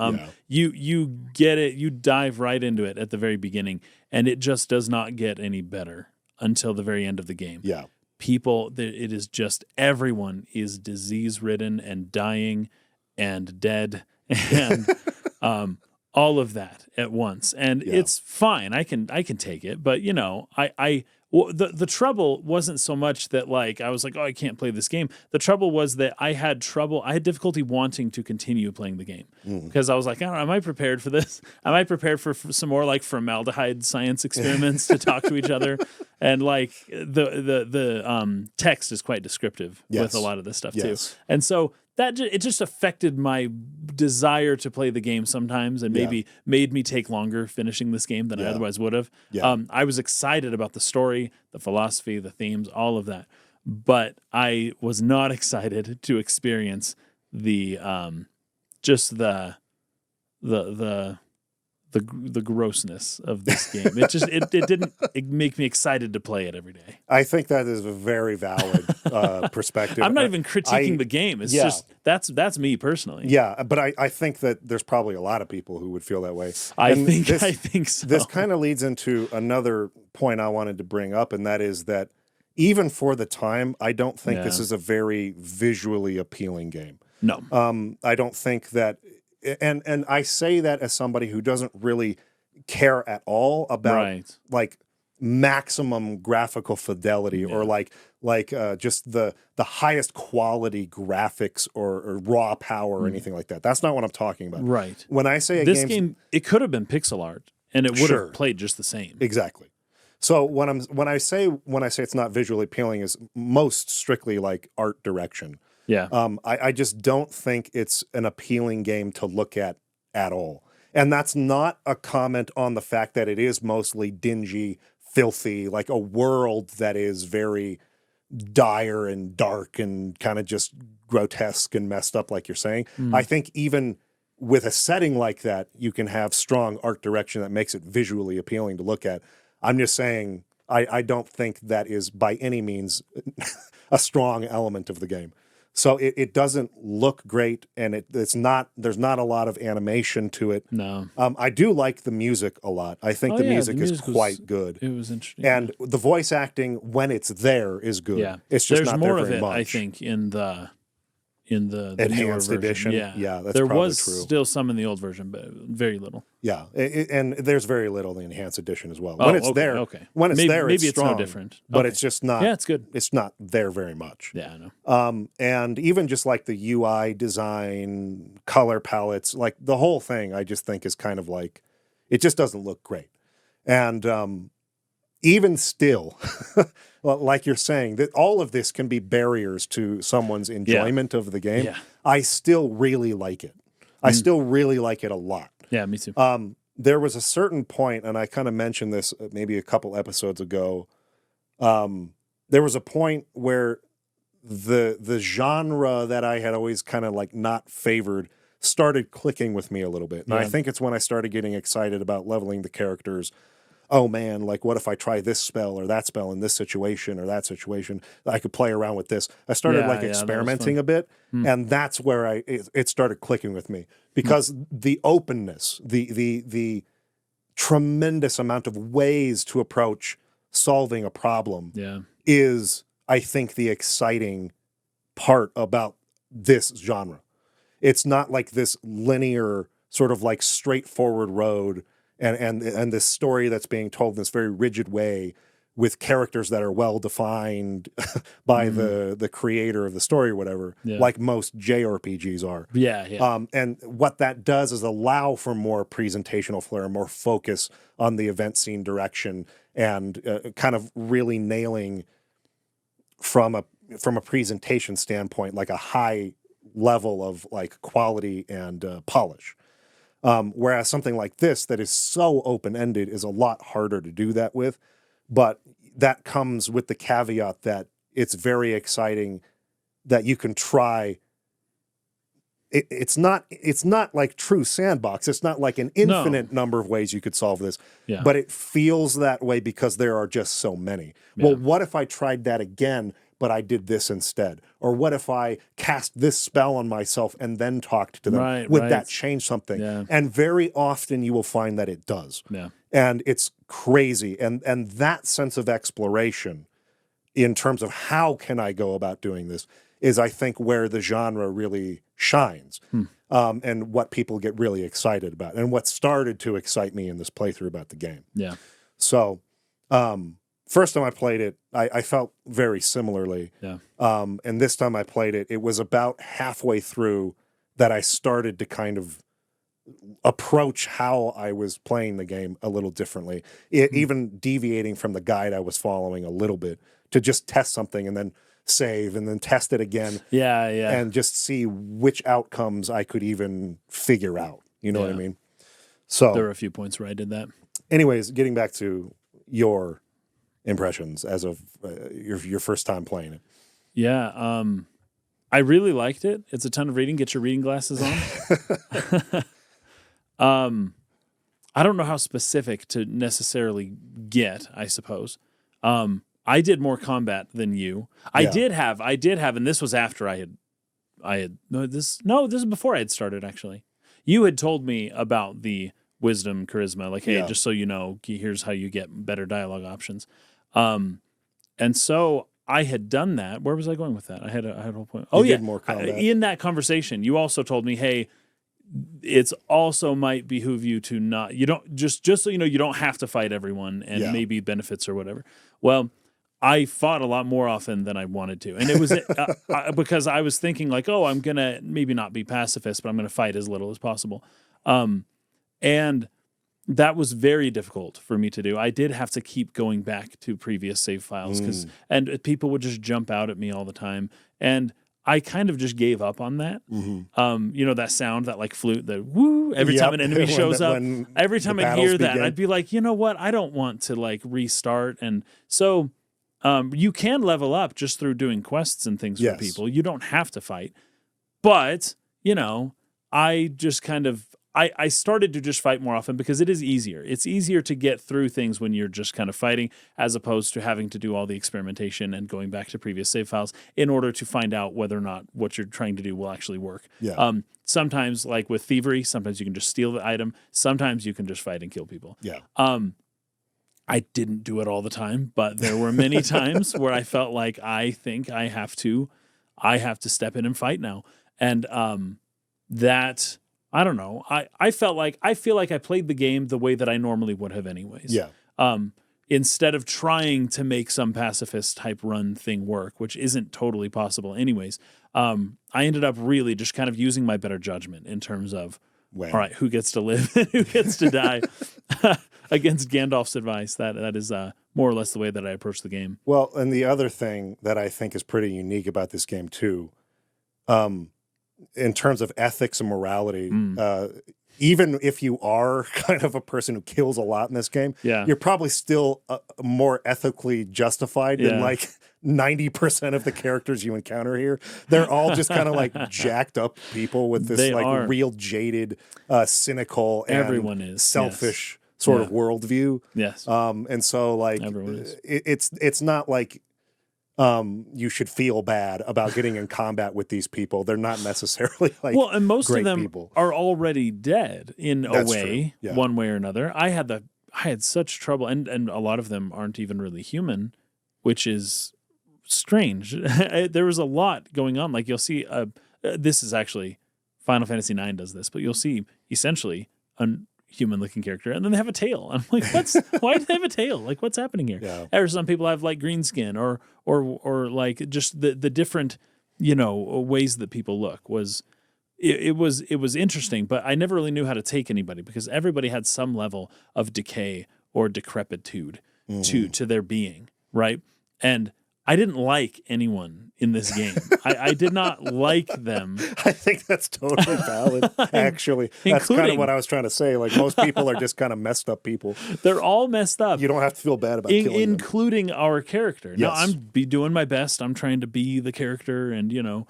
[SPEAKER 2] You get it, you dive right into it at the very beginning, and it just does not get any better until the very end of the game.
[SPEAKER 1] Yeah.
[SPEAKER 2] People, it is just, everyone is disease-ridden and dying and dead and all of that at once. And it's fine. I can take it, but you know, well, the trouble wasn't so much that like I was like, oh, I can't play this game. The trouble was that I had difficulty wanting to continue playing the game, because I was like, I don't know, am I prepared for this? Am I prepared for some more like formaldehyde science experiments to talk to each other? And like the text is quite descriptive with a lot of this stuff too. And so it just affected my desire to play the game sometimes, and maybe made me take longer finishing this game than I otherwise would have. I was excited about the story, the philosophy, the themes, all of that, but I was not excited to experience the the grossness of this game. It didn't make me excited to play it every day.
[SPEAKER 1] I think that is a very valid perspective.
[SPEAKER 2] I'm not even critiquing the game. It's just that's me personally.
[SPEAKER 1] Yeah, but I think that there's probably a lot of people who would feel that way.
[SPEAKER 2] I think so.
[SPEAKER 1] This kind of leads into another point I wanted to bring up, and that is that even for the time, I don't think this is a very visually appealing game.
[SPEAKER 2] No.
[SPEAKER 1] I don't think that, and I say that as somebody who doesn't really care at all about like maximum graphical fidelity or like just the highest quality graphics or raw power or anything like that. That's not what I'm talking about.
[SPEAKER 2] Right.
[SPEAKER 1] When I say
[SPEAKER 2] this game, it could have been pixel art and it would have played just the same.
[SPEAKER 1] Exactly. So when I say it's not visually appealing is most strictly like art direction.
[SPEAKER 2] Yeah.
[SPEAKER 1] I just don't think it's an appealing game to look at all. And that's not a comment on the fact that it is mostly dingy, filthy, like a world that is very dire and dark and kind of just grotesque and messed up, like you're saying. I think even with a setting like that, you can have strong art direction that makes it visually appealing to look at. I'm just saying I don't think that is by any means a strong element of the game. So it doesn't look great, and there's not a lot of animation to it.
[SPEAKER 2] No.
[SPEAKER 1] I do like the music a lot. I think the music is quite good.
[SPEAKER 2] It was interesting.
[SPEAKER 1] And the voice acting, when it's there, is good.
[SPEAKER 2] Yeah.
[SPEAKER 1] It's just
[SPEAKER 2] There's
[SPEAKER 1] not
[SPEAKER 2] more
[SPEAKER 1] there
[SPEAKER 2] of
[SPEAKER 1] very
[SPEAKER 2] it,
[SPEAKER 1] much.
[SPEAKER 2] I think, in the
[SPEAKER 1] enhanced edition.
[SPEAKER 2] Yeah,
[SPEAKER 1] that's
[SPEAKER 2] there
[SPEAKER 1] probably
[SPEAKER 2] was
[SPEAKER 1] true.
[SPEAKER 2] Still some in the old version, but very little.
[SPEAKER 1] Yeah, and there's very little in the enhanced edition as well. When it's there, when it's
[SPEAKER 2] maybe
[SPEAKER 1] it's strong,
[SPEAKER 2] no different.
[SPEAKER 1] But it's just not.
[SPEAKER 2] Yeah, it's good.
[SPEAKER 1] It's not there very much.
[SPEAKER 2] Yeah, I know.
[SPEAKER 1] And even just like the UI design, color palettes, like the whole thing, I just think is kind of like, it just doesn't look great. And even still, like you're saying, that all of this can be barriers to someone's enjoyment of the game.
[SPEAKER 2] Yeah.
[SPEAKER 1] I still really like it. I still really like it a lot.
[SPEAKER 2] Yeah, me too.
[SPEAKER 1] There was a certain point, and I kind of mentioned this maybe a couple episodes ago. There was a point where the genre that I had always kind of like not favored started clicking with me a little bit. And I think it's when I started getting excited about leveling the characters. Oh man, like what if I try this spell or that spell in this situation or that situation? I could play around with this. I started experimenting a bit, and that's where it started clicking with me because the openness, the tremendous amount of ways to approach solving a problem is, I think, the exciting part about this genre. It's not like this linear sort of like straightforward road and this story that's being told in this very rigid way with characters that are well defined by the creator of the story or whatever, like most JRPGs are.
[SPEAKER 2] Yeah.
[SPEAKER 1] And what that does is allow for more presentational flair, more focus on the event scene direction, and kind of really nailing from a presentation standpoint, like a high level of like quality and polish. Whereas something like this that is so open-ended is a lot harder to do that with, but that comes with the caveat that it's very exciting that you can try. It's not like true sandbox. It's not like an infinite number of ways you could solve this, but it feels that way because there are just so many. Well, what if I tried that again, but I did this instead? Or what if I cast this spell on myself and then talked to them? Would that change something?
[SPEAKER 2] Yeah.
[SPEAKER 1] And very often you will find that it does.
[SPEAKER 2] Yeah.
[SPEAKER 1] And it's crazy. And that sense of exploration in terms of how can I go about doing this is, I think, where the genre really shines. And what people get really excited about and what started to excite me in this playthrough about the game.
[SPEAKER 2] Yeah.
[SPEAKER 1] So, first time I played it, I felt very similarly.
[SPEAKER 2] Yeah.
[SPEAKER 1] And this time I played it, it was about halfway through that I started to kind of approach how I was playing the game a little differently, even deviating from the guide I was following a little bit to just test something and then save and then test it again.
[SPEAKER 2] Yeah.
[SPEAKER 1] And just see which outcomes I could even figure out. You know what I mean? So
[SPEAKER 2] there were a few points where I did that.
[SPEAKER 1] Anyways, getting back to your impressions as of your first time playing it.
[SPEAKER 2] Yeah, I really liked it. It's a ton of reading. Get your reading glasses on. I don't know how specific to necessarily get, I suppose. I did more combat than you. I did have, and this was after this is before I had started, actually. You had told me about the wisdom charisma, like, hey, just so you know, here's how you get better dialogue options. And so I had done that. Where was I going with that? I had a whole point. Oh,
[SPEAKER 1] you did more combat.
[SPEAKER 2] In that conversation, you also told me, hey, it's also might behoove you to not, you don't, just so you know, you don't have to fight everyone and maybe benefits or whatever. Well, I fought a lot more often than I wanted to. And it was because I was thinking like, oh, I'm going to maybe not be pacifist, but I'm going to fight as little as possible. And that was very difficult for me to do. I did have to keep going back to previous save files and people would just jump out at me all the time. And I kind of just gave up on that. You know, that sound, that like flute, the woo, every time an enemy shows up, every time I hear that, I'd be like, you know what? I don't want to like restart. And so you can level up just through doing quests and things for people. You don't have to fight. But, you know, I just kind of, I started to just fight more often because it is easier. It's easier to get through things when you're just kind of fighting as opposed to having to do all the experimentation and going back to previous save files in order to find out whether or not what you're trying to do will actually work. Sometimes, like with thievery, sometimes you can just steal the item. Sometimes you can just fight and kill people. I didn't do it all the time, but there were many times where I felt like I think I have to step in and fight now. And that, I don't know. I feel like I played the game the way that I normally would have anyways. Instead of trying to make some pacifist type run thing work, which isn't totally possible anyways, I ended up really just kind of using my better judgment in terms of, all right, who gets to live and who gets to die against Gandalf's advice. That is more or less the way that I approach the game.
[SPEAKER 1] Well, and the other thing that I think is pretty unique about this game too, in terms of ethics and morality, even if you are kind of a person who kills a lot in this game, you're probably still more ethically justified than like 90% of the characters you encounter here. They're all just kind of like jacked up people with this real jaded, cynical, and
[SPEAKER 2] everyone is
[SPEAKER 1] selfish sort of worldview. And so like it's not like you should feel bad about getting in combat with these people. They're not necessarily like
[SPEAKER 2] and most
[SPEAKER 1] great
[SPEAKER 2] of them
[SPEAKER 1] people.
[SPEAKER 2] Are already dead in a way, one way or another. I had such trouble, and a lot of them aren't even really human, which is strange. There was a lot going on. Like you'll see, this is actually Final Fantasy IX does this, but you'll see essentially a human-looking character, and then they have a tail. I'm like, why do they have a tail? Like, what's happening here? Or some people have like green skin, or like just the different, you know, ways that people look. It was interesting, but I never really knew how to take anybody because everybody had some level of decay or decrepitude to their being, right? And I didn't like anyone in this game. I did not like them.
[SPEAKER 1] I think that's totally valid, actually. That's kind of what I was trying to say. Like, most people are just kind of messed up people.
[SPEAKER 2] They're all messed up.
[SPEAKER 1] You don't have to feel bad about killing them.
[SPEAKER 2] Including our character. Now, I'm doing my best. I'm trying to be the character, and, you know,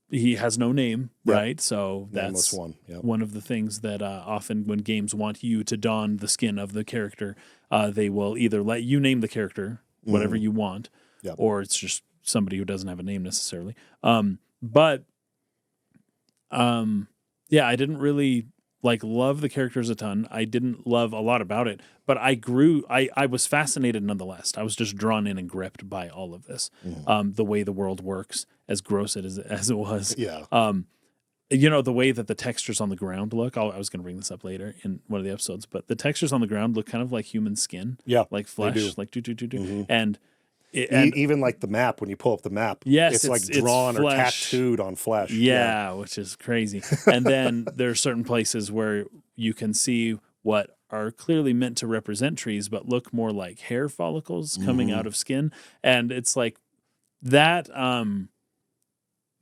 [SPEAKER 2] he has no name, right? So that's one of the things that often when games want you to don the skin of the character, they will either let you name the character, whatever you want, or it's just somebody who doesn't have a name necessarily. But I didn't really like love the characters a ton. I didn't love a lot about it, but I was fascinated nonetheless. I was just drawn in and gripped by all of this. The way the world works, as gross as it was. You know, the way that the textures on the ground look. I was going to bring this up later in one of the episodes, but the textures on the ground look kind of like human skin. Like flesh, like And
[SPEAKER 1] even like the map, when you pull up the map, it's like drawn or tattooed on flesh.
[SPEAKER 2] Which is crazy. And then there are certain places where you can see what are clearly meant to represent trees, but look more like hair follicles coming out of skin. And it's like that,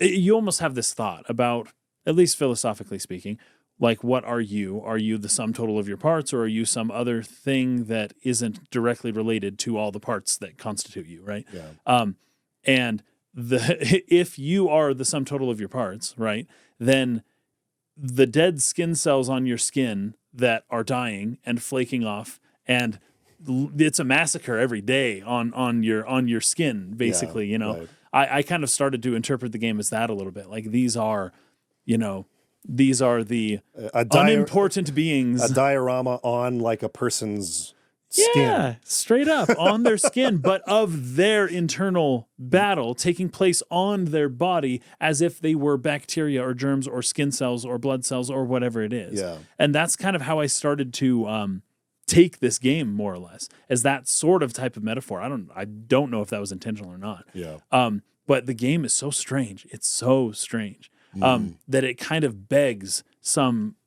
[SPEAKER 2] you almost have this thought about, at least philosophically speaking, like, what are you? Are you the sum total of your parts, or are you some other thing that isn't directly related to all the parts that constitute you, right? And if you are the sum total of your parts, right, then the dead skin cells on your skin that are dying and flaking off, and it's a massacre every day on your skin, basically.
[SPEAKER 1] Yeah,
[SPEAKER 2] you know,
[SPEAKER 1] right.
[SPEAKER 2] I kind of started to interpret the game as that a little bit. Like these are the unimportant beings.
[SPEAKER 1] A diorama on like a person's skin.
[SPEAKER 2] Yeah, straight up on their skin, but of their internal battle taking place on their body as if they were bacteria or germs or skin cells or blood cells or whatever it is.
[SPEAKER 1] Yeah.
[SPEAKER 2] And that's kind of how I started to take this game, more or less, as that sort of type of metaphor. I don't know if that was intentional or not.
[SPEAKER 1] Yeah.
[SPEAKER 2] But the game is so strange. It's so strange that it kind of begs some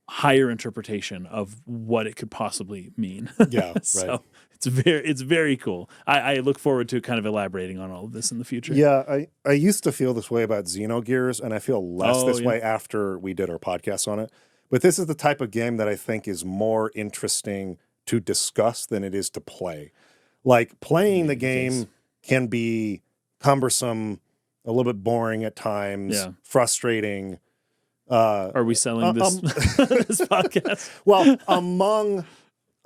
[SPEAKER 2] higher interpretation of what it could possibly mean.
[SPEAKER 1] Yeah, right.
[SPEAKER 2] So it's very cool. I look forward to kind of elaborating on all of this in the future.
[SPEAKER 1] Yeah, I used to feel this way about Xenogears, and I feel less this way after we did our podcast on it. But this is the type of game that I think is more interesting to discuss than it is to play. Like, playing the game can be cumbersome, a little bit boring at times, frustrating.
[SPEAKER 2] Are we selling this this podcast?
[SPEAKER 1] Well,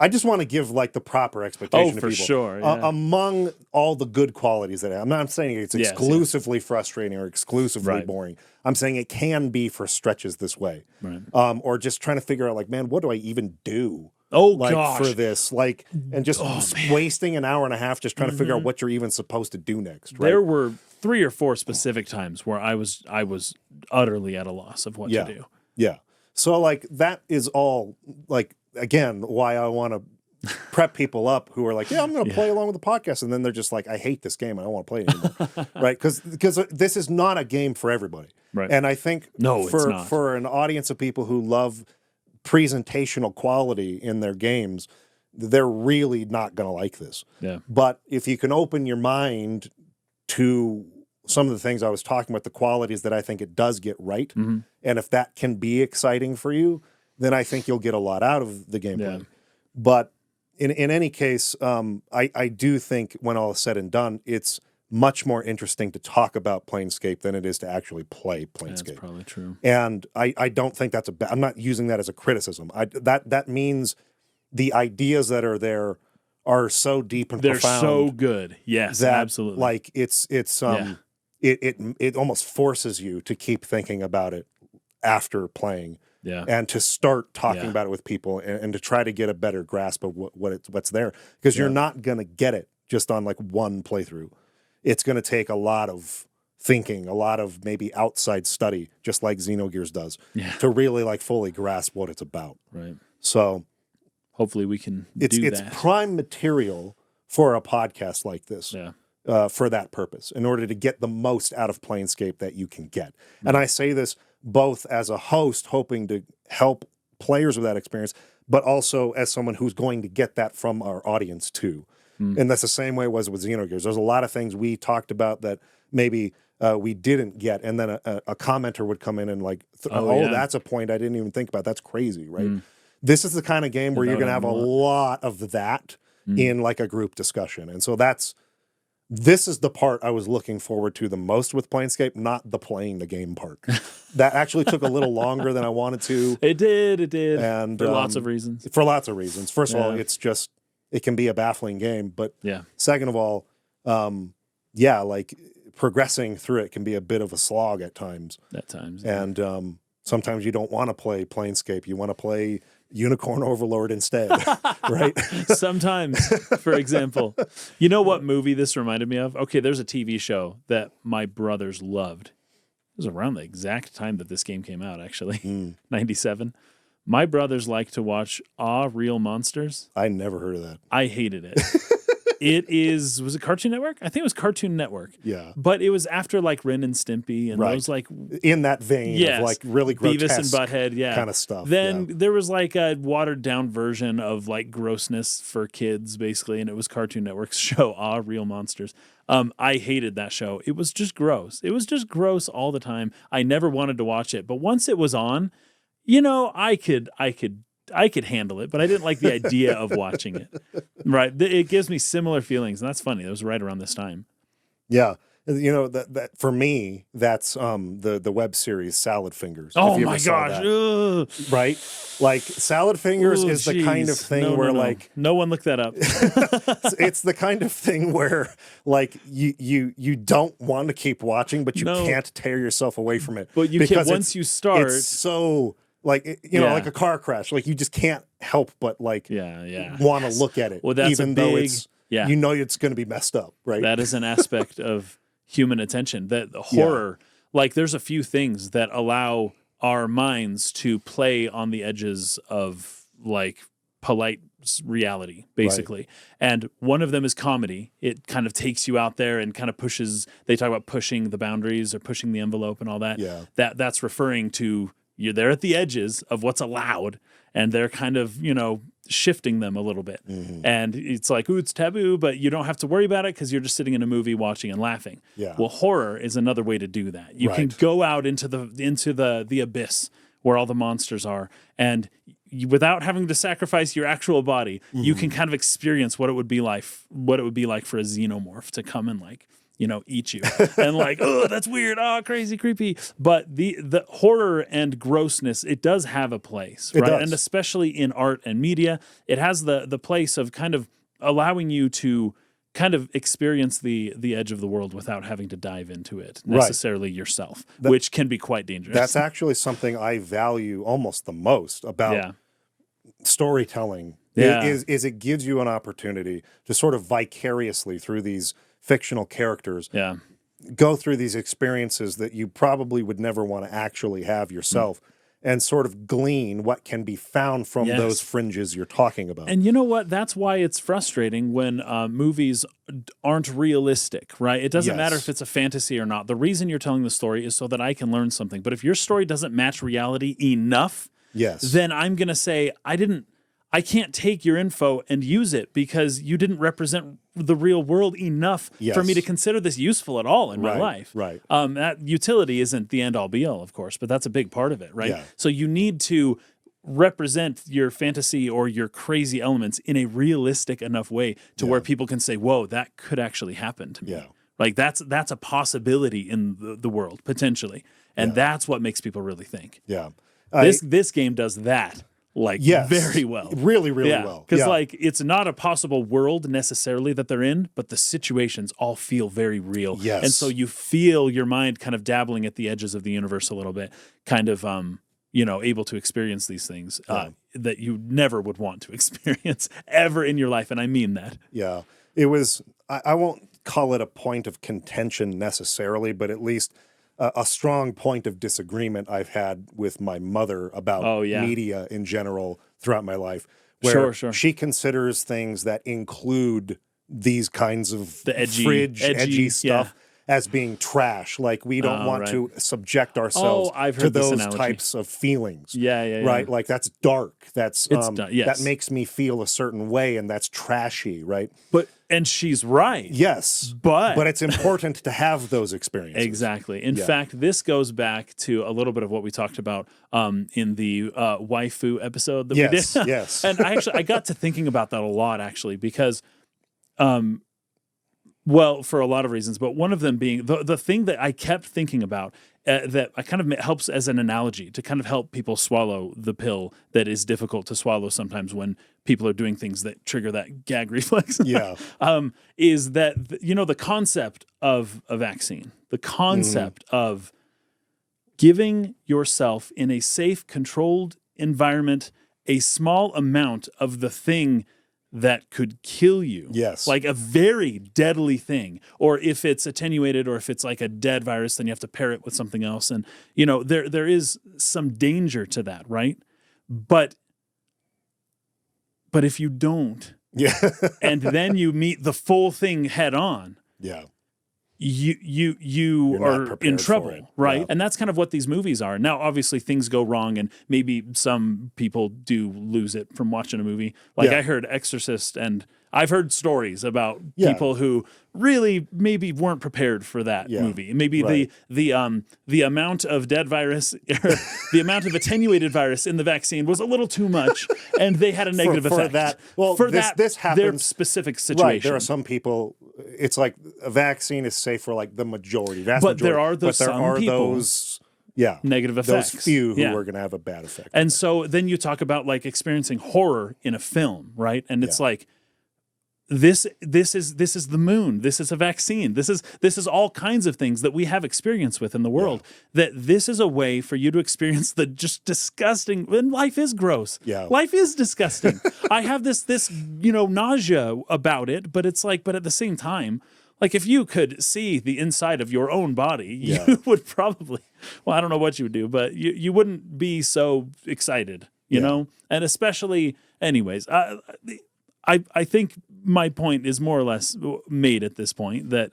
[SPEAKER 1] I just want to give like the proper expectation to people.
[SPEAKER 2] Oh, for sure. Yeah.
[SPEAKER 1] Among all the good qualities that I'm not saying it's exclusively frustrating or exclusively boring. I'm saying it can be for stretches this way.
[SPEAKER 2] Right.
[SPEAKER 1] Or just trying to figure out like, man, what do I even do? For this, like, and just wasting an hour and a half just trying to figure out what you're even supposed to do next. Right?
[SPEAKER 2] There were 3 or 4 specific times where I was utterly at a loss of what to do.
[SPEAKER 1] Yeah. So like that is all like, again, why I want to prep people up who are like, yeah, I'm going to play along with the podcast, and then they're just like, I hate this game, I don't want to play it anymore, right? Because this is not a game for everybody,
[SPEAKER 2] right?
[SPEAKER 1] And I think
[SPEAKER 2] it's not.
[SPEAKER 1] For an audience of people who love presentational quality in their games, they're really not going to like this.
[SPEAKER 2] Yeah.
[SPEAKER 1] But if you can open your mind to some of the things I was talking about, the qualities that I think it does get right, and if that can be exciting for you, then I think you'll get a lot out of the gameplay.
[SPEAKER 2] Yeah.
[SPEAKER 1] But in any case, I do think when all is said and done, it's much more interesting to talk about Planescape than it is to actually play Planescape.
[SPEAKER 2] That's probably true.
[SPEAKER 1] And I don't think that's I'm not using that as a criticism. That means the ideas that are there are so deep and
[SPEAKER 2] they're
[SPEAKER 1] profound.
[SPEAKER 2] So good. Yes,
[SPEAKER 1] that,
[SPEAKER 2] absolutely.
[SPEAKER 1] Like it almost forces you to keep thinking about it after playing.
[SPEAKER 2] Yeah.
[SPEAKER 1] And to start talking about it with people and to try to get a better grasp of what's there. Because you're not going to get it just on like one playthrough. It's going to take a lot of thinking, a lot of maybe outside study, just like Xenogears does, to really like fully grasp what it's about.
[SPEAKER 2] Right.
[SPEAKER 1] So
[SPEAKER 2] hopefully we can do that.
[SPEAKER 1] It's prime material for a podcast like this.
[SPEAKER 2] Yeah.
[SPEAKER 1] For that purpose, in order to get the most out of Planescape that you can get. And I say this both as a host hoping to help players with that experience, but also as someone who's going to get that from our audience too. And that's the same way it was with Xenogears. There's a lot of things we talked about that maybe we didn't get, and then a commenter would come in and like, that's a point I didn't even think about. That's crazy, right? This is the kind of game where you're going to have a lot of that in like a group discussion. And so this is the part I was looking forward to the most with Planescape, not the playing the game part. That actually took a little longer than I wanted to.
[SPEAKER 2] It did.
[SPEAKER 1] And
[SPEAKER 2] for lots of reasons.
[SPEAKER 1] For lots of reasons. First of all, it can be a baffling game. But second of all, like progressing through it can be a bit of a slog at times. And sometimes you don't want to play Planescape. You want to play Unicorn Overlord instead, right?
[SPEAKER 2] Sometimes, for example. You know what movie this reminded me of? Okay, there's a TV show that my brothers loved. It was around the exact time that this game came out, actually, 97. My brothers like to watch Real Monsters.
[SPEAKER 1] I never heard of that.
[SPEAKER 2] I hated it. Was it Cartoon Network? I think it was Cartoon Network.
[SPEAKER 1] Yeah.
[SPEAKER 2] But it was after like Ren and Stimpy and those like...
[SPEAKER 1] in that vein of like really grotesque
[SPEAKER 2] Beavis and Butthead,
[SPEAKER 1] kind of stuff.
[SPEAKER 2] Then there was like a watered down version of like grossness for kids, basically, and it was Cartoon Network's show, Real Monsters. I hated that show. It was just gross. It was just gross all the time. I never wanted to watch it. But once it was on, I could handle it, but I didn't like the idea of watching it. Right. It gives me similar feelings, and that's funny. It was right around this time.
[SPEAKER 1] Yeah. You know, that for me, that's the web series Salad Fingers.
[SPEAKER 2] Oh
[SPEAKER 1] if you
[SPEAKER 2] my
[SPEAKER 1] ever saw
[SPEAKER 2] gosh.
[SPEAKER 1] that. Right? Like Salad Fingers is the kind of thing where like
[SPEAKER 2] no one looked that up.
[SPEAKER 1] it's the kind of thing where like you don't want to keep watching, but you can't tear yourself away from it.
[SPEAKER 2] But you can once you start.
[SPEAKER 1] It's so like you know, like a car crash. Like you just can't help but like want to look at it.
[SPEAKER 2] Well, that's
[SPEAKER 1] even though it's you know it's going to be messed up, right?
[SPEAKER 2] That is an aspect of human attention. That the horror, like there's a few things that allow our minds to play on the edges of like polite reality, basically. Right. And one of them is comedy. It kind of takes you out there and kind of pushes, they talk about pushing the boundaries or pushing the envelope and all that.
[SPEAKER 1] Yeah.
[SPEAKER 2] That's referring to you're there at the edges of what's allowed and they're kind of, you know, shifting them a little bit. Mm-hmm. And it's like, ooh, it's taboo, but you don't have to worry about it because you're just sitting in a movie watching and laughing.
[SPEAKER 1] Yeah.
[SPEAKER 2] Well, horror is another way to do that. You can go out into the abyss where all the monsters are, and without having to sacrifice your actual body, you can kind of experience what it would be like for a xenomorph to come and like, you know, eat you. And like, oh, that's weird. Oh, crazy, creepy. But the horror and grossness, it does have a place, right? It does. And especially in art and media, it has the place of kind of allowing you to kind of experience the edge of the world without having to dive into it necessarily yourself, which can be quite dangerous.
[SPEAKER 1] That's actually something I value almost the most about storytelling. Is it gives you an opportunity to sort of vicariously through these fictional characters go through these experiences that you probably would never want to actually have yourself and sort of glean what can be found from those fringes you're talking about.
[SPEAKER 2] And you know what? That's why it's frustrating when movies aren't realistic, right? It doesn't matter if it's a fantasy or not. The reason you're telling the story is so that I can learn something. But if your story doesn't match reality enough, then I'm going to say, I can't take your info and use it because you didn't represent the real world enough for me to consider this useful at all in my life.
[SPEAKER 1] Right.
[SPEAKER 2] That utility isn't the end all be all, of course, but that's a big part of it, right?
[SPEAKER 1] Yeah.
[SPEAKER 2] So you need to represent your fantasy or your crazy elements in a realistic enough way to where people can say, whoa, that could actually happen to me. Yeah. Like that's a possibility in the world, potentially. And that's what makes people really think.
[SPEAKER 1] Yeah.
[SPEAKER 2] This game does that. Like very well.
[SPEAKER 1] Really well.
[SPEAKER 2] Because like it's not a possible world necessarily that they're in, but the situations all feel very real.
[SPEAKER 1] Yes.
[SPEAKER 2] And so you feel your mind kind of dabbling at the edges of the universe a little bit, kind of able to experience these things that you never would want to experience ever in your life. And I mean that.
[SPEAKER 1] Yeah. It was I won't call it a point of contention necessarily, but at least a strong point of disagreement I've had with my mother about media in general throughout my life, where she considers things that include these kinds of
[SPEAKER 2] the edgy
[SPEAKER 1] stuff as being trash. Like we don't want to subject ourselves to those types of feelings. Right? Like that's dark. That's that makes me feel a certain way, and that's trashy, right?
[SPEAKER 2] And she's right.
[SPEAKER 1] Yes. But it's important to have those experiences.
[SPEAKER 2] Exactly. In fact, this goes back to a little bit of what we talked about in the waifu episode that we did.
[SPEAKER 1] Yes.
[SPEAKER 2] And I got to thinking about that a lot, actually, because well, for a lot of reasons, but one of them being the thing that I kept thinking about that I kind of helps as an analogy to kind of help people swallow the pill that is difficult to swallow sometimes when people are doing things that trigger that gag reflex. Is that, the concept of a vaccine, the concept of giving yourself in a safe, controlled environment a small amount of the thing that could kill you.
[SPEAKER 1] Yes.
[SPEAKER 2] Like a very deadly thing. Or if it's attenuated or if it's like a dead virus, then you have to pair it with something else. And, there is some danger to that, right? But if you don't, and then you meet the full thing head on, you are in trouble, right? Yeah. And that's kind of what these movies are. Now, obviously, things go wrong, and maybe some people do lose it from watching a movie. Like I heard Exorcist, and I've heard stories about people who really maybe weren't prepared for that movie. Maybe the amount of dead virus, or the amount of attenuated virus in the vaccine was a little too much, and they had a negative effect.
[SPEAKER 1] This happens,
[SPEAKER 2] their specific situation.
[SPEAKER 1] Right, there are some people. It's like a vaccine is safe for like the majority,
[SPEAKER 2] there are those negative effects.
[SPEAKER 1] Those few who are going to have a bad effect.
[SPEAKER 2] And so then you talk about like experiencing horror in a film, right? And it's like this is the moon. This is a vaccine. This is all kinds of things that we have experience with in the world. That this is a way for you to experience the just disgusting. And life is gross.
[SPEAKER 1] Yeah,
[SPEAKER 2] life is disgusting. I have this nausea about it, but it's like, but at the same time, like if you could see the inside of your own body, you would probably, well, I don't know what you would do, but you wouldn't be so excited, you know? And especially, anyways, I think my point is more or less made at this point that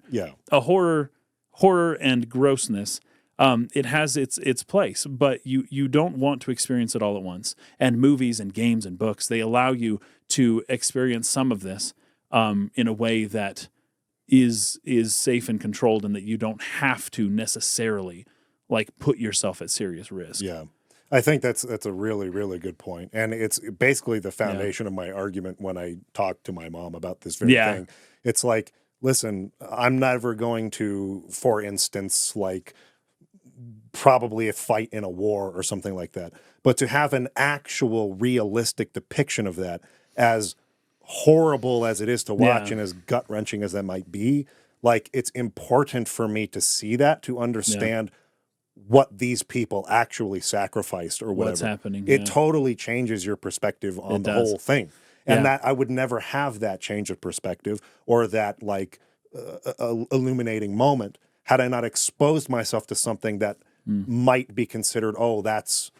[SPEAKER 2] a horror and grossness, it has its place, but you don't want to experience it all at once. And movies and games and books, they allow you to experience some of this in a way that is safe and controlled, and that you don't have to necessarily like put yourself at serious risk.
[SPEAKER 1] Yeah. I think that's a really, really good point. And it's basically the foundation of my argument when I talk to my mom about this very thing. It's like, listen, I'm never going to, for instance, like probably a fight in a war or something like that, but to have an actual realistic depiction of that, as horrible as it is to watch and as gut-wrenching as that might be, like it's important for me to see that, to understand what these people actually sacrificed or whatever.
[SPEAKER 2] What's happening.
[SPEAKER 1] It totally changes your perspective on the whole thing. And that I would never have that change of perspective or that like illuminating moment had I not exposed myself to something that might be considered, oh, that's,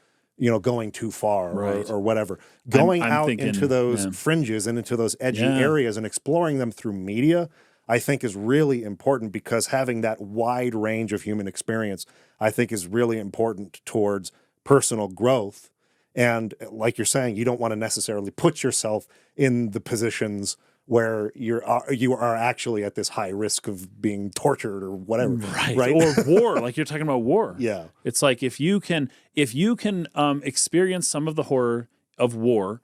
[SPEAKER 1] going too far or whatever. Going out into those fringes and into those edgy areas and exploring them through media, I think is really important, because having that wide range of human experience, I think, is really important towards personal growth. And like you're saying, you don't want to necessarily put yourself in the positions where you are actually at this high risk of being tortured or whatever, right?
[SPEAKER 2] Or war, like you're talking about war.
[SPEAKER 1] Yeah,
[SPEAKER 2] it's like if you can experience some of the horror of war,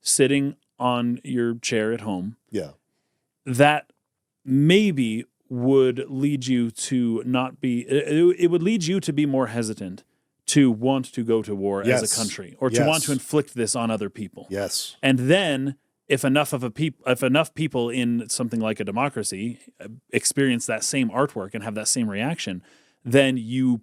[SPEAKER 2] sitting on your chair at home, that maybe would lead you to not be. It would lead you to be more hesitant to want to go to war as a country, or to want to inflict this on other people.
[SPEAKER 1] Yes,
[SPEAKER 2] and then. If enough people in something like a democracy experience that same artwork and have that same reaction, then you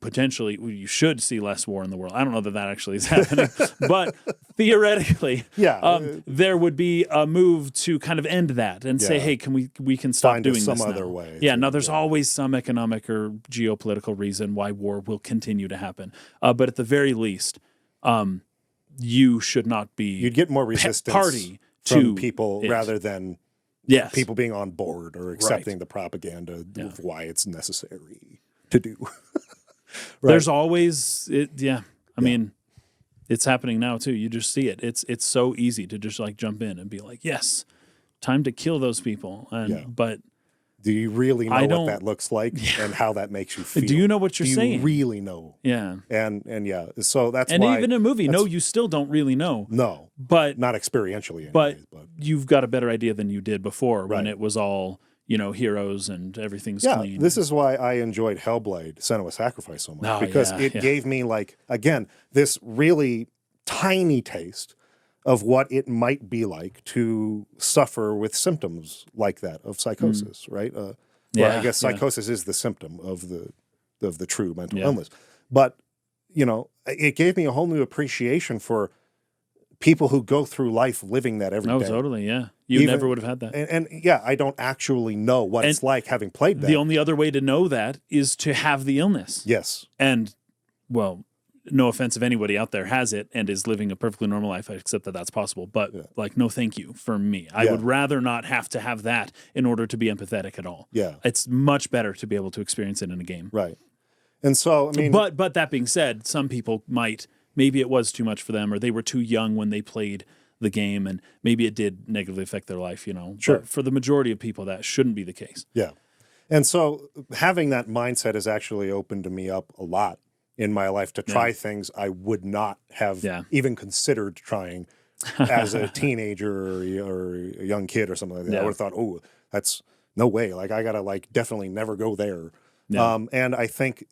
[SPEAKER 2] should see less war in the world. I don't know that actually is happening, but theoretically, there would be a move to kind of end that and say, hey, we can stop doing
[SPEAKER 1] some
[SPEAKER 2] this
[SPEAKER 1] other
[SPEAKER 2] now.
[SPEAKER 1] way.
[SPEAKER 2] Now there's always some economic or geopolitical reason why war will continue to happen, but at the very least, you should not be.
[SPEAKER 1] You'd get more resistance
[SPEAKER 2] party
[SPEAKER 1] from people rather than people being on board or accepting the propaganda of why it's necessary to do.
[SPEAKER 2] There's always I mean, it's happening now too. You just see it. It's so easy to just like jump in and be like, yes, time to kill those people. But
[SPEAKER 1] do you really know what that looks like and how that makes you feel?
[SPEAKER 2] Do you know what you're saying?
[SPEAKER 1] Do you really know?
[SPEAKER 2] Yeah.
[SPEAKER 1] And so that's
[SPEAKER 2] and
[SPEAKER 1] why.
[SPEAKER 2] And even in a movie, no, you still don't really know.
[SPEAKER 1] No.
[SPEAKER 2] But
[SPEAKER 1] not experientially anyways,
[SPEAKER 2] but you've got a better idea than you did before when it was all, heroes and everything's clean.
[SPEAKER 1] This is why I enjoyed Hellblade: Senua's Sacrifice so much, because it gave me, like, again, this really tiny taste of what it might be like to suffer with symptoms like that of psychosis, right? Well, I guess psychosis is the symptom of the true mental illness. But, it gave me a whole new appreciation for people who go through life living that every day.
[SPEAKER 2] Oh, totally, yeah. You never would have had that.
[SPEAKER 1] And I don't actually know what it's like having played that.
[SPEAKER 2] The only other way to know that is to have the illness.
[SPEAKER 1] Yes.
[SPEAKER 2] And, well, no offense if anybody out there has it and is living a perfectly normal life, I accept that that's possible. But, no thank you for me. I would rather not have to have that in order to be empathetic at all.
[SPEAKER 1] Yeah.
[SPEAKER 2] It's much better to be able to experience it in a game.
[SPEAKER 1] Right. And so, I mean...
[SPEAKER 2] But that being said, some people maybe it was too much for them, or they were too young when they played the game, and maybe it did negatively affect their life,
[SPEAKER 1] Sure.
[SPEAKER 2] But for the majority of people, that shouldn't be the case.
[SPEAKER 1] Yeah. And so having that mindset has actually opened me up a lot in my life to try things I would not have even considered trying as a teenager or a young kid or something like that. I would have thought, oh, that's no way. Like, I got to definitely never go there.
[SPEAKER 2] Yeah.
[SPEAKER 1] And I think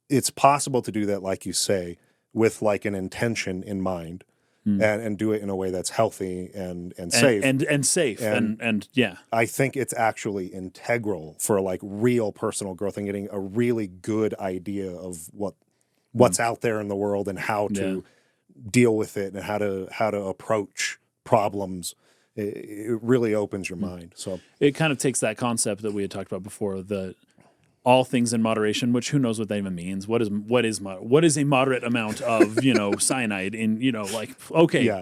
[SPEAKER 1] it's possible to do that, like you say, with an intention in mind. And do it in a way that's healthy and safe.
[SPEAKER 2] And safe. And yeah.
[SPEAKER 1] I think it's actually integral for real personal growth and getting a really good idea of what's out there in the world and how to deal with it and how to approach problems. It really opens your mind. So
[SPEAKER 2] it kind of takes that concept that we had talked about before, the all things in moderation, which who knows what that even means? What is a moderate amount of cyanide in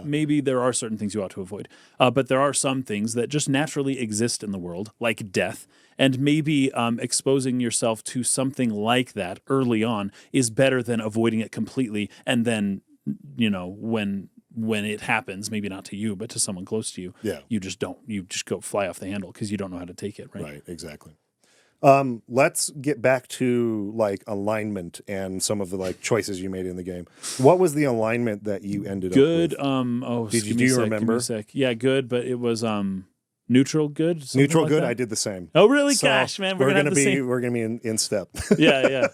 [SPEAKER 2] maybe there are certain things you ought to avoid, but there are some things that just naturally exist in the world, like death, and maybe exposing yourself to something like that early on is better than avoiding it completely, and then when it happens, maybe not to you but to someone close to you, you just go fly off the handle because you don't know how to take it.
[SPEAKER 1] Right, exactly. Let's get back to alignment and some of the choices you made in the game. What was the alignment that you ended up with?
[SPEAKER 2] Do you remember? Yeah, good, but it was neutral good.
[SPEAKER 1] Neutral good.
[SPEAKER 2] That?
[SPEAKER 1] I did the same.
[SPEAKER 2] Oh, really?
[SPEAKER 1] So
[SPEAKER 2] Gosh, man, we're gonna be
[SPEAKER 1] in step.
[SPEAKER 2] yeah.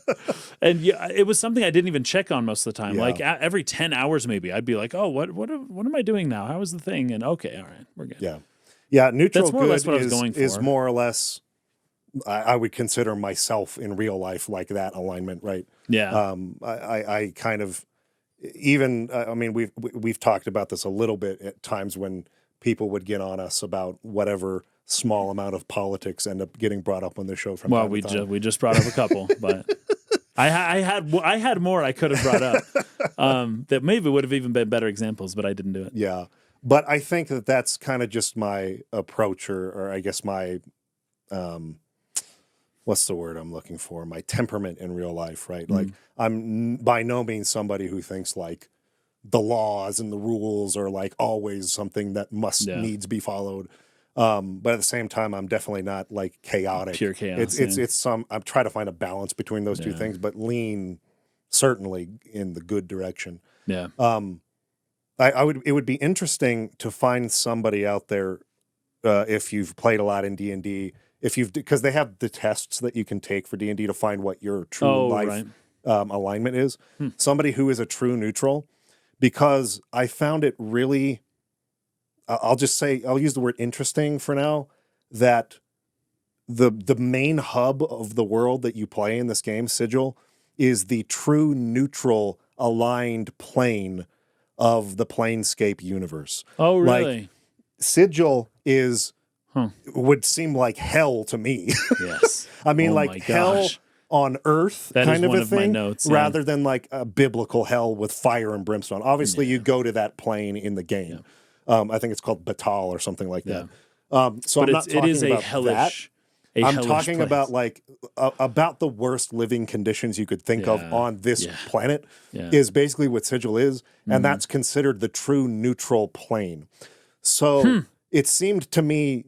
[SPEAKER 2] And it was something I didn't even check on most of the time. Yeah. Every 10 hours, maybe I'd be like, oh, what am I doing now? How is the thing? And okay, all right, we're good.
[SPEAKER 1] Yeah. Neutral
[SPEAKER 2] That's more
[SPEAKER 1] good
[SPEAKER 2] or less what I was going for.
[SPEAKER 1] Is more or less. I would consider myself in real life like that alignment, right?
[SPEAKER 2] Yeah.
[SPEAKER 1] I kind of even I mean we've talked about this a little bit at times when people would get on us about whatever small amount of politics end up getting brought up on the show from time to time.
[SPEAKER 2] We just brought up a couple, but I had more I could have brought up that maybe would have even been better examples, but I didn't do it.
[SPEAKER 1] Yeah, but I think that's kind of just my approach, or I guess my what's the word I'm looking for? My temperament in real life, right? I'm by no means somebody who thinks the laws and the rules are always something that needs be followed. But at the same time, I'm definitely not chaotic.
[SPEAKER 2] Pure chaos.
[SPEAKER 1] It's I'm trying to find a balance between those two things, but lean certainly in the good direction.
[SPEAKER 2] Yeah.
[SPEAKER 1] It would be interesting to find somebody out there if you've played a lot in D&D. Because they have the tests that you can take for D&D to find what your true life alignment is. Somebody who is a true neutral, because I found it really, I'll use the word interesting for now, that the main hub of the world that you play in this game, Sigil, is the true neutral aligned plane of the Planescape universe.
[SPEAKER 2] Oh, really?
[SPEAKER 1] Sigil is... would seem like hell to me.
[SPEAKER 2] Yes.
[SPEAKER 1] I mean, hell on earth
[SPEAKER 2] that
[SPEAKER 1] kind
[SPEAKER 2] of
[SPEAKER 1] a thing,
[SPEAKER 2] my notes,
[SPEAKER 1] rather than a biblical hell with fire and brimstone. Obviously, you go to that plane in the game. I think it's called Batal or something like that. So I'm not talking about that. I'm talking
[SPEAKER 2] place.
[SPEAKER 1] About the worst living conditions you could think of on this planet is basically what Sigil is, and that's considered the true neutral plane. So it seemed to me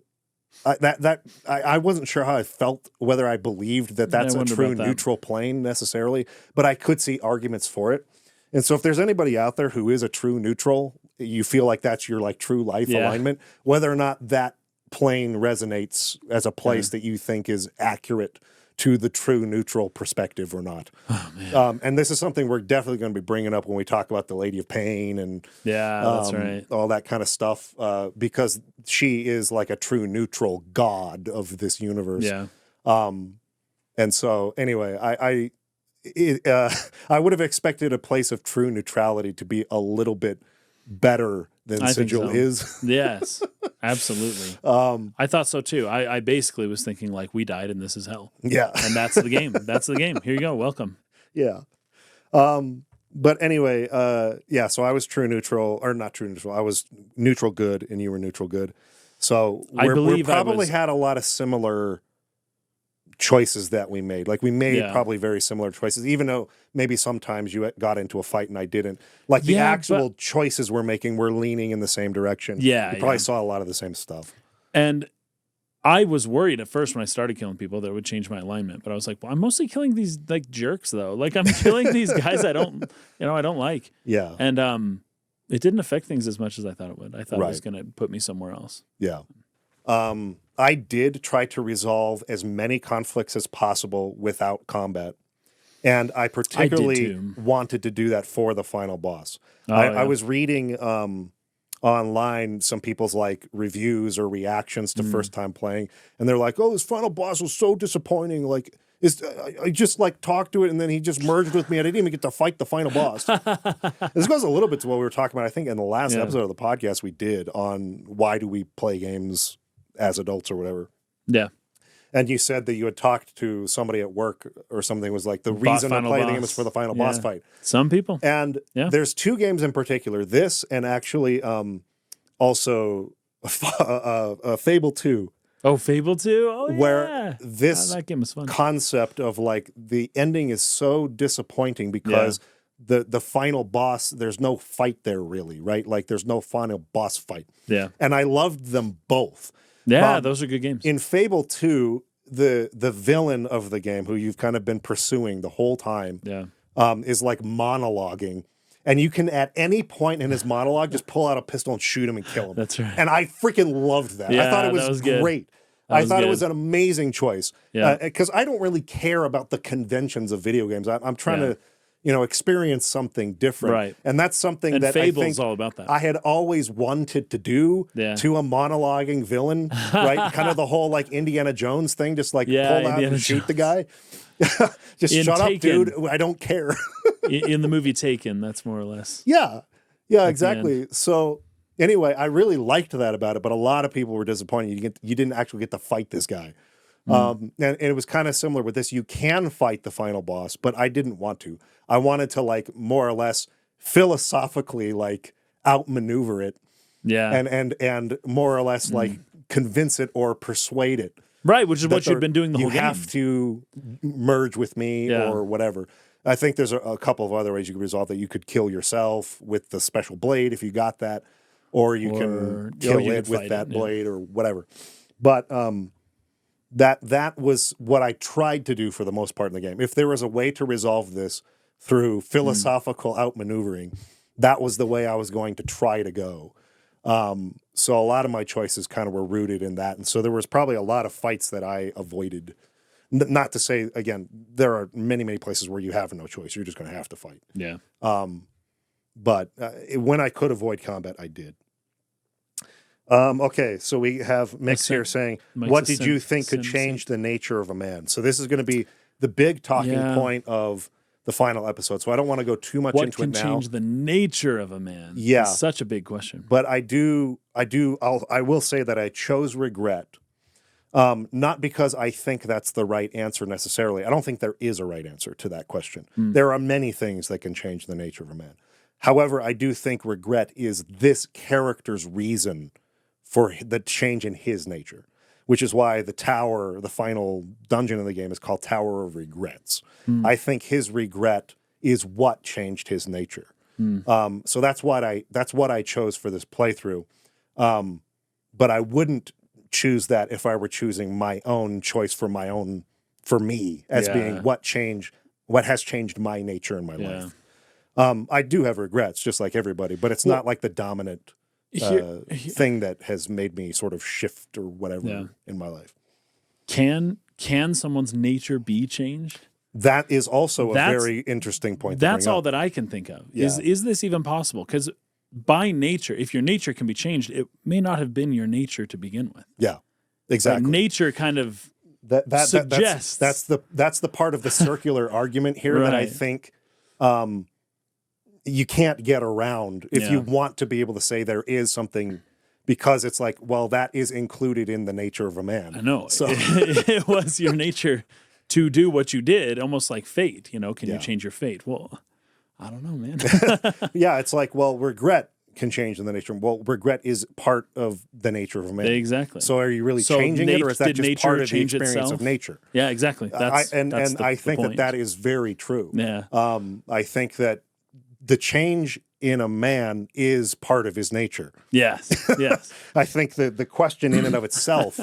[SPEAKER 1] I wasn't sure how I felt, whether I believed that's a true neutral plane necessarily, but I could see arguments for it. And so if there's anybody out there who is a true neutral, you feel like that's your true life alignment, whether or not that plane resonates as a place that you think is accurate to the true neutral perspective or not.
[SPEAKER 2] Oh, man.
[SPEAKER 1] And this is something we're definitely going to be bringing up when we talk about the Lady of Pain and
[SPEAKER 2] that's right.
[SPEAKER 1] all that kind of stuff, because she is a true neutral god of this universe.
[SPEAKER 2] Yeah.
[SPEAKER 1] And so anyway, I would have expected a place of true neutrality to be a little bit better than Sigil is.
[SPEAKER 2] Yes, absolutely. I thought so too. I basically was thinking we died and this is hell.
[SPEAKER 1] Yeah.
[SPEAKER 2] And that's the game. That's the game. Here you go. Welcome.
[SPEAKER 1] Yeah. But anyway, so I was true neutral, or not true neutral. I was neutral good and you were neutral good. So we probably had a lot of similar choices that we made. Like we made probably very similar choices, even though maybe sometimes you got into a fight and I didn't. Like the actual choices we're making, we're leaning in the same direction.
[SPEAKER 2] Yeah,
[SPEAKER 1] you probably saw a lot of the same stuff.
[SPEAKER 2] And I was worried at first when I started killing people that it would change my alignment, but I was like, well, I'm mostly killing these like jerks though. Like I'm killing these guys I don't like.
[SPEAKER 1] Yeah.
[SPEAKER 2] And it didn't affect things as much as I thought it would. I thought it was going to put me somewhere else.
[SPEAKER 1] Yeah. I did try to resolve as many conflicts as possible without combat. And I particularly wanted to do that for the final boss. I was reading online some people's like reviews or reactions to first time playing, and they're like, "Oh, this final boss was so disappointing. Like, I just like talked to it, and then he just merged with me. I didn't even get to fight the final boss." This goes a little bit to what we were talking about, I think, in the last episode of the podcast we did on why do we play games as adults or whatever.
[SPEAKER 2] Yeah.
[SPEAKER 1] And you said that you had talked to somebody at work or something was like the reason I play the game is for the final boss fight.
[SPEAKER 2] Some people.
[SPEAKER 1] And there's two games in particular, this and actually also Fable 2.
[SPEAKER 2] Oh, Fable 2? Oh, yeah.
[SPEAKER 1] Where this
[SPEAKER 2] that game was fun.
[SPEAKER 1] Concept of like the ending is so disappointing because the final boss, there's no fight there really, right? Like there's no final boss fight.
[SPEAKER 2] Yeah.
[SPEAKER 1] And I loved them both.
[SPEAKER 2] Yeah, those are good games.
[SPEAKER 1] In Fable 2, the villain of the game, who you've kind of been pursuing the whole time, is like monologuing. And you can, at any point in his monologue, just pull out a pistol and shoot him and kill him.
[SPEAKER 2] That's right.
[SPEAKER 1] And I freaking loved that.
[SPEAKER 2] Yeah,
[SPEAKER 1] I thought it was great. I thought it was an amazing choice. Because I don't really care about the conventions of video games. I'm trying to, experience something different.
[SPEAKER 2] Right.
[SPEAKER 1] And that's something that
[SPEAKER 2] Fable's
[SPEAKER 1] I think
[SPEAKER 2] all about that.
[SPEAKER 1] I had always wanted to do to a monologuing villain, right? Kind of the whole like Indiana Jones thing, just like pull out and shoot the guy. Just shut up, dude. I don't care.
[SPEAKER 2] In the movie Taken, that's more or less.
[SPEAKER 1] Yeah, exactly. So anyway, I really liked that about it, but a lot of people were disappointed. You didn't actually get to fight this guy. And it was kind of similar with this. You can fight the final boss, but I didn't want to. I wanted to like more or less philosophically like outmaneuver it.
[SPEAKER 2] Yeah.
[SPEAKER 1] And more or less like convince it or persuade it.
[SPEAKER 2] Right, which is what you've been doing the whole game.
[SPEAKER 1] You have to merge with me or whatever. I think there's a couple of other ways you could resolve that. You could kill yourself with the special blade if you got that, or you can kill it with that blade or whatever. But that was what I tried to do for the most part in the game. If there was a way to resolve this through philosophical outmaneuvering, that was the way I was going to try to go. So a lot of my choices kind of were rooted in that. And so there was probably a lot of fights that I avoided. Not to say, again, there are many, many places where you have no choice. You're just going to have to fight.
[SPEAKER 2] Yeah.
[SPEAKER 1] But when I could avoid combat, I did. Okay, so we have Mix here saying, what did you think could change the nature of a man? So this is going to be the big talking point of the final episode. So I don't want to go too much into it now.
[SPEAKER 2] What can change the nature of a man?
[SPEAKER 1] Yeah.
[SPEAKER 2] It's such a big question.
[SPEAKER 1] But I will say that I chose regret. Not because I think that's the right answer necessarily. I don't think there is a right answer to that question. There are many things that can change the nature of a man. However, I do think regret is this character's reason for the change in his nature, which is why the tower, the final dungeon in the game, is called Tower of Regrets. I think his regret is what changed his nature. So that's what I chose for this playthrough. But I wouldn't choose that if I were choosing my own choice for me as being what has changed my nature in my life. I do have regrets, just like everybody, but it's not like the dominant thing that has made me sort of shift or whatever in my life.
[SPEAKER 2] Can someone's nature be changed?
[SPEAKER 1] That is also a very interesting point.
[SPEAKER 2] That's all that I can think of. Is this even possible? Because by nature, if your nature can be changed, it may not have been your nature to begin with.
[SPEAKER 1] Yeah, exactly.
[SPEAKER 2] Nature kind of suggests
[SPEAKER 1] that's the part of the circular argument here that I think you can't get around if you want to be able to say there is something, because it's like, well, that is included in the nature of a man.
[SPEAKER 2] I know. So it was your nature to do what you did, almost like fate. Can you change your fate? Well, I don't know, man.
[SPEAKER 1] Yeah, it's like, well, regret can change in the nature? Well, regret is part of the nature of a man.
[SPEAKER 2] Exactly.
[SPEAKER 1] So are you really changing it, or is that just part of the experience
[SPEAKER 2] itself?
[SPEAKER 1] of nature?
[SPEAKER 2] Yeah, exactly.
[SPEAKER 1] I think that is very true.
[SPEAKER 2] Yeah.
[SPEAKER 1] I think that the change in a man is part of his nature.
[SPEAKER 2] Yes. Yes.
[SPEAKER 1] I think that the question in and of itself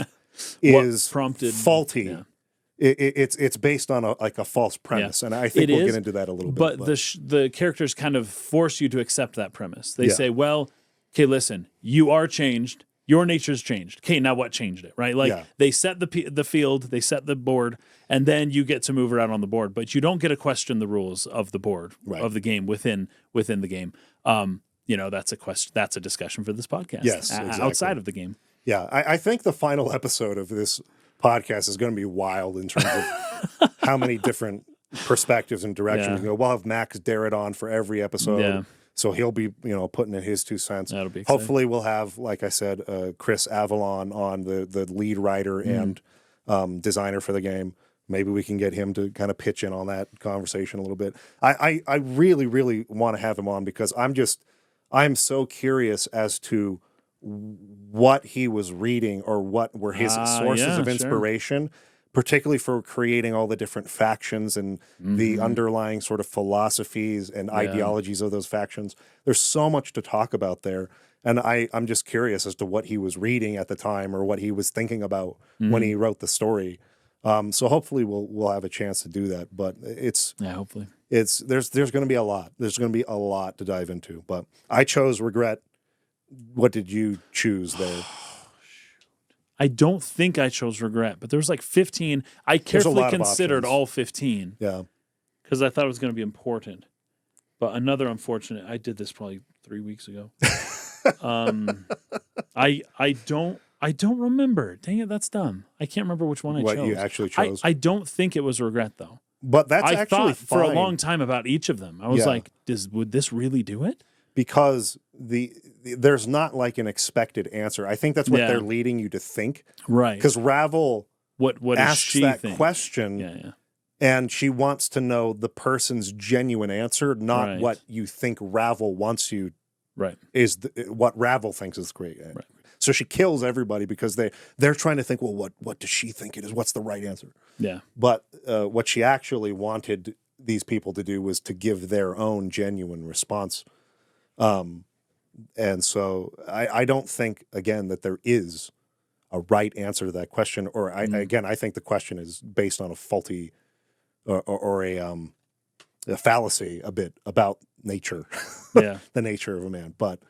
[SPEAKER 1] is faulty.
[SPEAKER 2] Yeah.
[SPEAKER 1] It's based on a false premise, and I think we'll get into that a little bit.
[SPEAKER 2] But the characters kind of force you to accept that premise. They say, well, okay, listen, you are changed. Your nature's changed. Okay, now what changed it, right? Like they set the field, they set the board, and then you get to move around on the board, but you don't get to question the rules of the board, of the game within the game. That's a question. That's a discussion for this podcast.
[SPEAKER 1] Yes, exactly.
[SPEAKER 2] Outside of the game.
[SPEAKER 1] Yeah, I think the final episode of this podcast is going to be wild in terms of how many different perspectives and directions. We'll have Max Darrett on for every episode.
[SPEAKER 2] Yeah.
[SPEAKER 1] So he'll be, putting in his 2 cents.
[SPEAKER 2] That'll be exciting.
[SPEAKER 1] Hopefully we'll have, like I said, Chris Avalon on, the lead writer and designer for the game. Maybe we can get him to kind of pitch in on that conversation a little bit. I really, really want to have him on because I'm so curious as to what he was reading or what were his sources of inspiration, particularly for creating all the different factions and the underlying sort of philosophies and ideologies of those factions. There's so much to talk about there. And I'm just curious as to what he was reading at the time or what he was thinking about when he wrote the story. So hopefully we'll have a chance to do that. But
[SPEAKER 2] hopefully
[SPEAKER 1] there's going to be a lot. There's going to be a lot to dive into. But I chose regret. What did you choose there?
[SPEAKER 2] I don't think I chose regret, but there was like 15. I carefully considered all 15.
[SPEAKER 1] Yeah.
[SPEAKER 2] Because I thought it was going to be important. But another unfortunate, I did this probably 3 weeks ago. I don't remember. Dang it, that's dumb. I can't remember which one I chose.
[SPEAKER 1] What you actually chose?
[SPEAKER 2] I don't think it was regret, though.
[SPEAKER 1] But that's
[SPEAKER 2] I
[SPEAKER 1] actually
[SPEAKER 2] thought for a long time about each of them. I was like, would this really do it?
[SPEAKER 1] Because there's not like an expected answer. I think that's what they're leading you to think.
[SPEAKER 2] Right.
[SPEAKER 1] Because Ravel
[SPEAKER 2] what
[SPEAKER 1] asks
[SPEAKER 2] she
[SPEAKER 1] that
[SPEAKER 2] think?
[SPEAKER 1] question, and she wants to know the person's genuine answer, not what you think Ravel wants you.
[SPEAKER 2] Right.
[SPEAKER 1] Is what Ravel thinks is great. Right. So she kills everybody because they're trying to think, well, what does she think it is? What's the right answer?
[SPEAKER 2] Yeah.
[SPEAKER 1] But what she actually wanted these people to do was to give their own genuine response. And so I don't think, again, that there is a right answer to that question. Or I think the question is based on a faulty or a fallacy a bit about nature, the nature of a man. But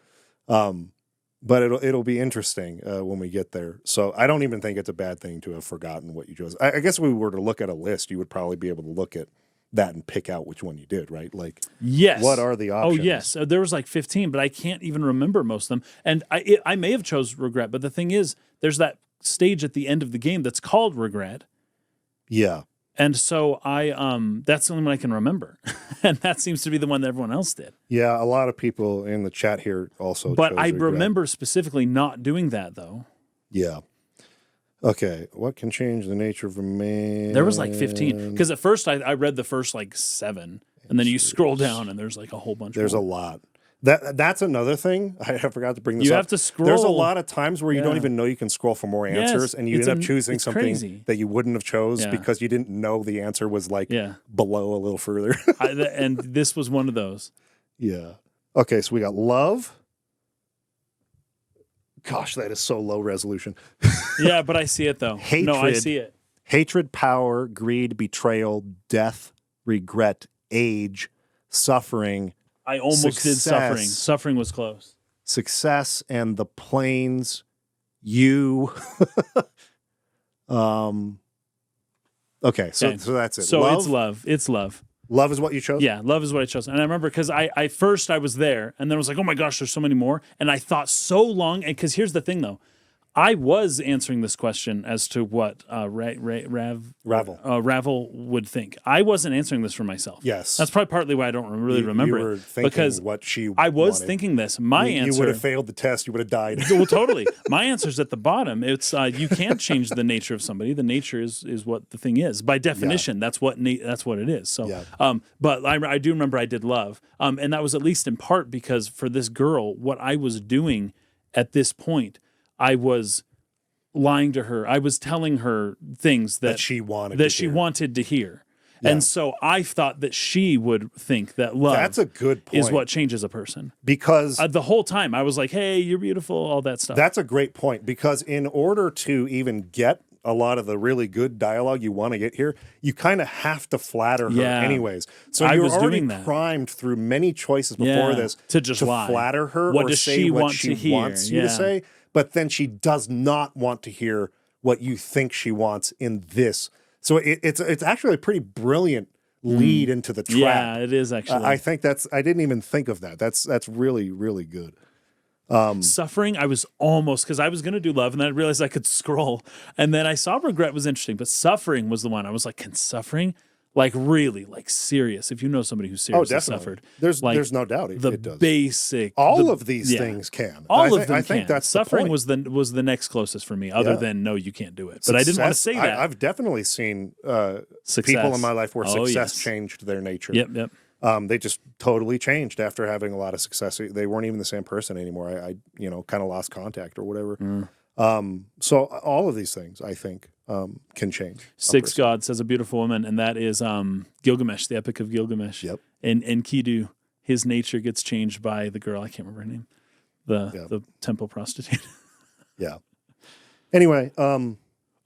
[SPEAKER 1] it'll be interesting when we get there. So I don't even think it's a bad thing to have forgotten what you chose. I guess if we were to look at a list, you would probably be able to look at that and pick out which one you did, right? Like,
[SPEAKER 2] yes.
[SPEAKER 1] What are the options?
[SPEAKER 2] Oh, yes. There was like 15, but I can't even remember most of them. And I may have chose regret, but the thing is, there's that stage at the end of the game that's called regret.
[SPEAKER 1] Yeah.
[SPEAKER 2] And so that's the only one I can remember. And that seems to be the one that everyone else did.
[SPEAKER 1] Yeah, a lot of people in the chat here also
[SPEAKER 2] But
[SPEAKER 1] chose
[SPEAKER 2] I
[SPEAKER 1] regret.
[SPEAKER 2] remember specifically not doing that, though.
[SPEAKER 1] Yeah. Okay, what can change the nature of a man?
[SPEAKER 2] There was like 15. Because at first I read the first like 7. And then you scroll down and there's like a whole bunch
[SPEAKER 1] There's
[SPEAKER 2] more.
[SPEAKER 1] a lot. That's another thing. I forgot to bring this up.
[SPEAKER 2] You have to scroll.
[SPEAKER 1] There's a lot of times where you don't even know you can scroll for more answers, and you
[SPEAKER 2] it's
[SPEAKER 1] end up choosing something
[SPEAKER 2] crazy.
[SPEAKER 1] that you wouldn't have chose because you didn't know the answer was like below a little further.
[SPEAKER 2] And this was one of those.
[SPEAKER 1] Yeah. Okay, so we got love. Gosh, that is so low resolution.
[SPEAKER 2] Yeah, but I see it though.
[SPEAKER 1] Hatred.
[SPEAKER 2] No, I see it.
[SPEAKER 1] Hatred, power, greed, betrayal, death, regret, age, suffering.
[SPEAKER 2] I almost did suffering. Suffering was close.
[SPEAKER 1] Success and the planes. You. Okay, so that's it.
[SPEAKER 2] So
[SPEAKER 1] love?
[SPEAKER 2] it's love. It's love.
[SPEAKER 1] Love is what you chose?
[SPEAKER 2] Yeah, love is what I chose. And I remember because I first I was there and then I was like, oh my gosh, there's so many more. And I thought so long. And because here's the thing though, I was answering this question as to what Ravel would think. I wasn't answering this for myself.
[SPEAKER 1] Yes.
[SPEAKER 2] That's probably partly why I don't really remember
[SPEAKER 1] you were
[SPEAKER 2] it.
[SPEAKER 1] thinking
[SPEAKER 2] Because
[SPEAKER 1] what she
[SPEAKER 2] I was
[SPEAKER 1] wanted.
[SPEAKER 2] thinking this. My answer...
[SPEAKER 1] You would have failed the test. You would have died.
[SPEAKER 2] Well, totally. My answer's at the bottom. It's you can't change the nature of somebody. The nature is what the thing is. By definition, that's what it is. So, but I do remember I did love. And that was at least in part because for this girl, what I was doing at this point, I was lying to her. I was telling her things that she wanted to hear. Yeah. And so I thought that she would think that love
[SPEAKER 1] That's a good point.
[SPEAKER 2] is what changes a person.
[SPEAKER 1] Because
[SPEAKER 2] the whole time I was like, hey, you're beautiful, all that stuff.
[SPEAKER 1] That's a great point. Because in order to even get a lot of the really good dialogue you want to get here, you kind of have to flatter her anyways. So you're already primed through many choices before this
[SPEAKER 2] to just lie.
[SPEAKER 1] Flatter her
[SPEAKER 2] what
[SPEAKER 1] or
[SPEAKER 2] does
[SPEAKER 1] say
[SPEAKER 2] she
[SPEAKER 1] what
[SPEAKER 2] want
[SPEAKER 1] she
[SPEAKER 2] to
[SPEAKER 1] wants
[SPEAKER 2] hear?
[SPEAKER 1] you to say. But then she does not want to hear what you think she wants in this. So it's actually a pretty brilliant lead into the trap.
[SPEAKER 2] Yeah, it is actually.
[SPEAKER 1] I think I didn't even think of that. That's really, really good.
[SPEAKER 2] Suffering, I was almost, because I was going to do love and then I realized I could scroll. And then I saw regret was interesting, but suffering was the one. I was like, can suffering, like really, like serious, if you know somebody who's seriously suffered.
[SPEAKER 1] There's no doubt it does.
[SPEAKER 2] Basic.
[SPEAKER 1] All of these things can.
[SPEAKER 2] I think
[SPEAKER 1] that's
[SPEAKER 2] suffering was the next closest for me, other than no, you can't do it. But I didn't want to say that.
[SPEAKER 1] I've definitely seen people in my life where success changed their nature.
[SPEAKER 2] Yep.
[SPEAKER 1] They just totally changed after having a lot of success. They weren't even the same person anymore. I kind of lost contact or whatever. So all of these things, I think, can change.
[SPEAKER 2] Six God says a beautiful woman, and that is Gilgamesh, the Epic of Gilgamesh.
[SPEAKER 1] Yep.
[SPEAKER 2] And Enkidu, his nature gets changed by the girl, I can't remember her name, the temple prostitute.
[SPEAKER 1] Yeah. Anyway,
[SPEAKER 2] oh,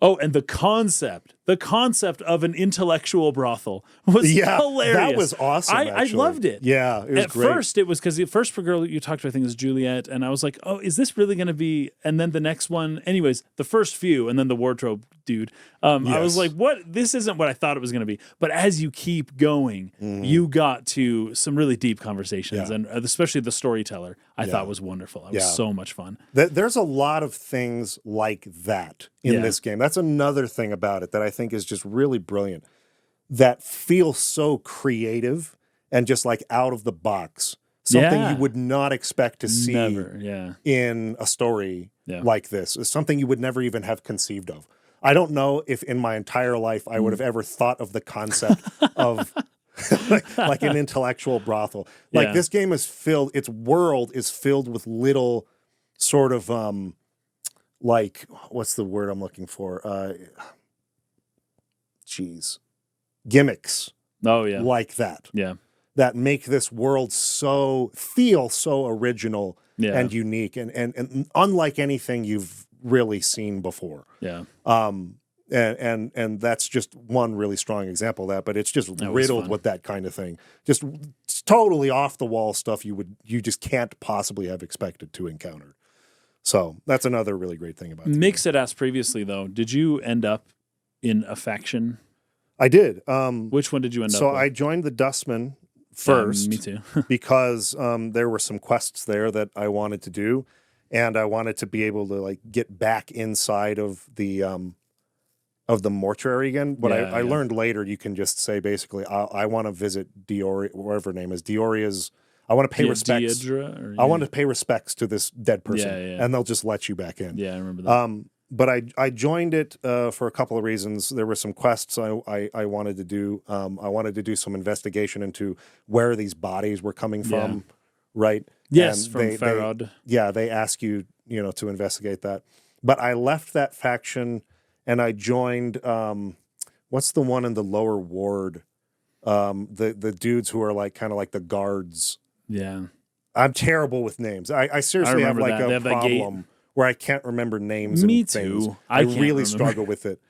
[SPEAKER 2] and the concept of an intellectual brothel was hilarious.
[SPEAKER 1] That was awesome.
[SPEAKER 2] I loved it.
[SPEAKER 1] Yeah, it was great.
[SPEAKER 2] At first, it was because the first girl you talked to, I think, is Juliet, and I was like, oh, is this really going to be? And then the next one, anyways, the first few, and then the wardrobe dude. I was like, what? This isn't what I thought it was going to be. But as you keep going, you got to some really deep conversations, and especially the storyteller, I thought was wonderful. It was so much fun.
[SPEAKER 1] There's a lot of things like that in this game. That's another thing about it that I think is just really brilliant, that feels so creative and just like out of the box. Something you would not expect to see in a story like this. It's something you would never even have conceived of. I don't know if in my entire life I would have ever thought of the concept of like an intellectual brothel. Like this game is filled, its world is filled with little sort of like, what's the word I'm looking for? Gimmicks.
[SPEAKER 2] Oh yeah.
[SPEAKER 1] Like that.
[SPEAKER 2] Yeah.
[SPEAKER 1] That make this world feel so original and unique and unlike anything you've really seen before.
[SPEAKER 2] Yeah.
[SPEAKER 1] And that's just one really strong example of that, but it's just riddled with that kind of thing. Just totally off the wall stuff you just can't possibly have expected to encounter. So that's another really great thing about it.
[SPEAKER 2] Mix had asked previously though, did you end up in a faction?
[SPEAKER 1] I did.
[SPEAKER 2] Which one did you end up with?
[SPEAKER 1] So I joined the Dustmen first.
[SPEAKER 2] Me too.
[SPEAKER 1] because there were some quests there that I wanted to do, and I wanted to be able to like get back inside of the mortuary again. But I learned later you can just say basically I want to visit Diori, whatever her name is. Dioria's. I want to pay respects. I want to pay respects to this dead person, and they'll just let you back in.
[SPEAKER 2] Yeah, I remember that.
[SPEAKER 1] But I joined it for a couple of reasons. There were some quests I wanted to do. I wanted to do some investigation into where these bodies were coming from, right?
[SPEAKER 2] Yes,
[SPEAKER 1] and
[SPEAKER 2] from Farod.
[SPEAKER 1] They ask you, to investigate that. But I left that faction and I joined, what's the one in the lower ward? The dudes who are like kind of like the guards.
[SPEAKER 2] Yeah. I'm
[SPEAKER 1] terrible with names. I seriously have like a problem where I can't remember names and things. Me too. I really struggle with it.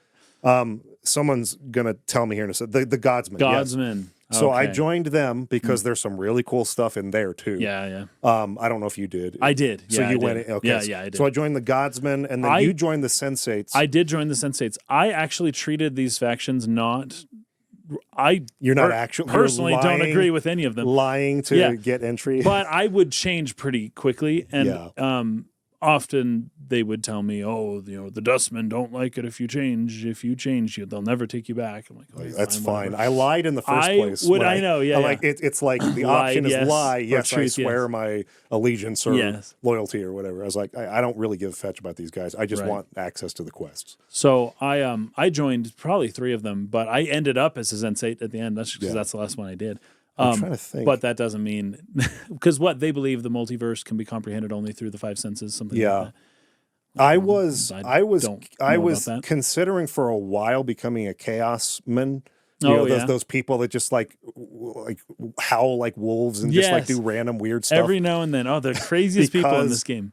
[SPEAKER 1] Someone's going to tell me here in a second. The Godsmen.
[SPEAKER 2] Godsmen.
[SPEAKER 1] Yes. So I joined them because there's some really cool stuff in there too.
[SPEAKER 2] Yeah.
[SPEAKER 1] I don't know if you did.
[SPEAKER 2] I did.
[SPEAKER 1] So you went in. Okay.
[SPEAKER 2] Yeah, I did.
[SPEAKER 1] So I joined the Godsmen, and then you joined the Sensates.
[SPEAKER 2] I did join the Sensates. I actually treated these factions not...
[SPEAKER 1] You're not actually
[SPEAKER 2] personally don't agree with any of them.
[SPEAKER 1] Lying to get entry.
[SPEAKER 2] But I would change pretty quickly. And often they would tell me, "Oh, the dustmen don't like it if you change. If you change, they'll never take you back." I'm like, "Okay,
[SPEAKER 1] that's fine.
[SPEAKER 2] whatever."
[SPEAKER 1] I lied in the first place.
[SPEAKER 2] I know? Yeah,
[SPEAKER 1] I'm
[SPEAKER 2] yeah.
[SPEAKER 1] like it's like the
[SPEAKER 2] Lied,
[SPEAKER 1] option is
[SPEAKER 2] yes,
[SPEAKER 1] lie.
[SPEAKER 2] or
[SPEAKER 1] Yes, I
[SPEAKER 2] truth,
[SPEAKER 1] swear
[SPEAKER 2] yes.
[SPEAKER 1] my allegiance or
[SPEAKER 2] Yes.
[SPEAKER 1] loyalty or whatever. I was like, I don't really give a fetch about these guys. I just
[SPEAKER 2] Right.
[SPEAKER 1] want access to the quests.
[SPEAKER 2] So I joined probably 3 of them, but I ended up as a Zensate at the end. That's because
[SPEAKER 1] Yeah.
[SPEAKER 2] that's the last one I did.
[SPEAKER 1] I'm trying to think.
[SPEAKER 2] But that doesn't mean because what they believe the multiverse can be comprehended only through the 5 senses, something
[SPEAKER 1] Yeah.
[SPEAKER 2] like that.
[SPEAKER 1] I was
[SPEAKER 2] don't know about that.
[SPEAKER 1] considering for a while becoming a chaosman. Those people that just like howl like wolves and just like do random weird stuff
[SPEAKER 2] every now and then. Oh, the craziest people in this game.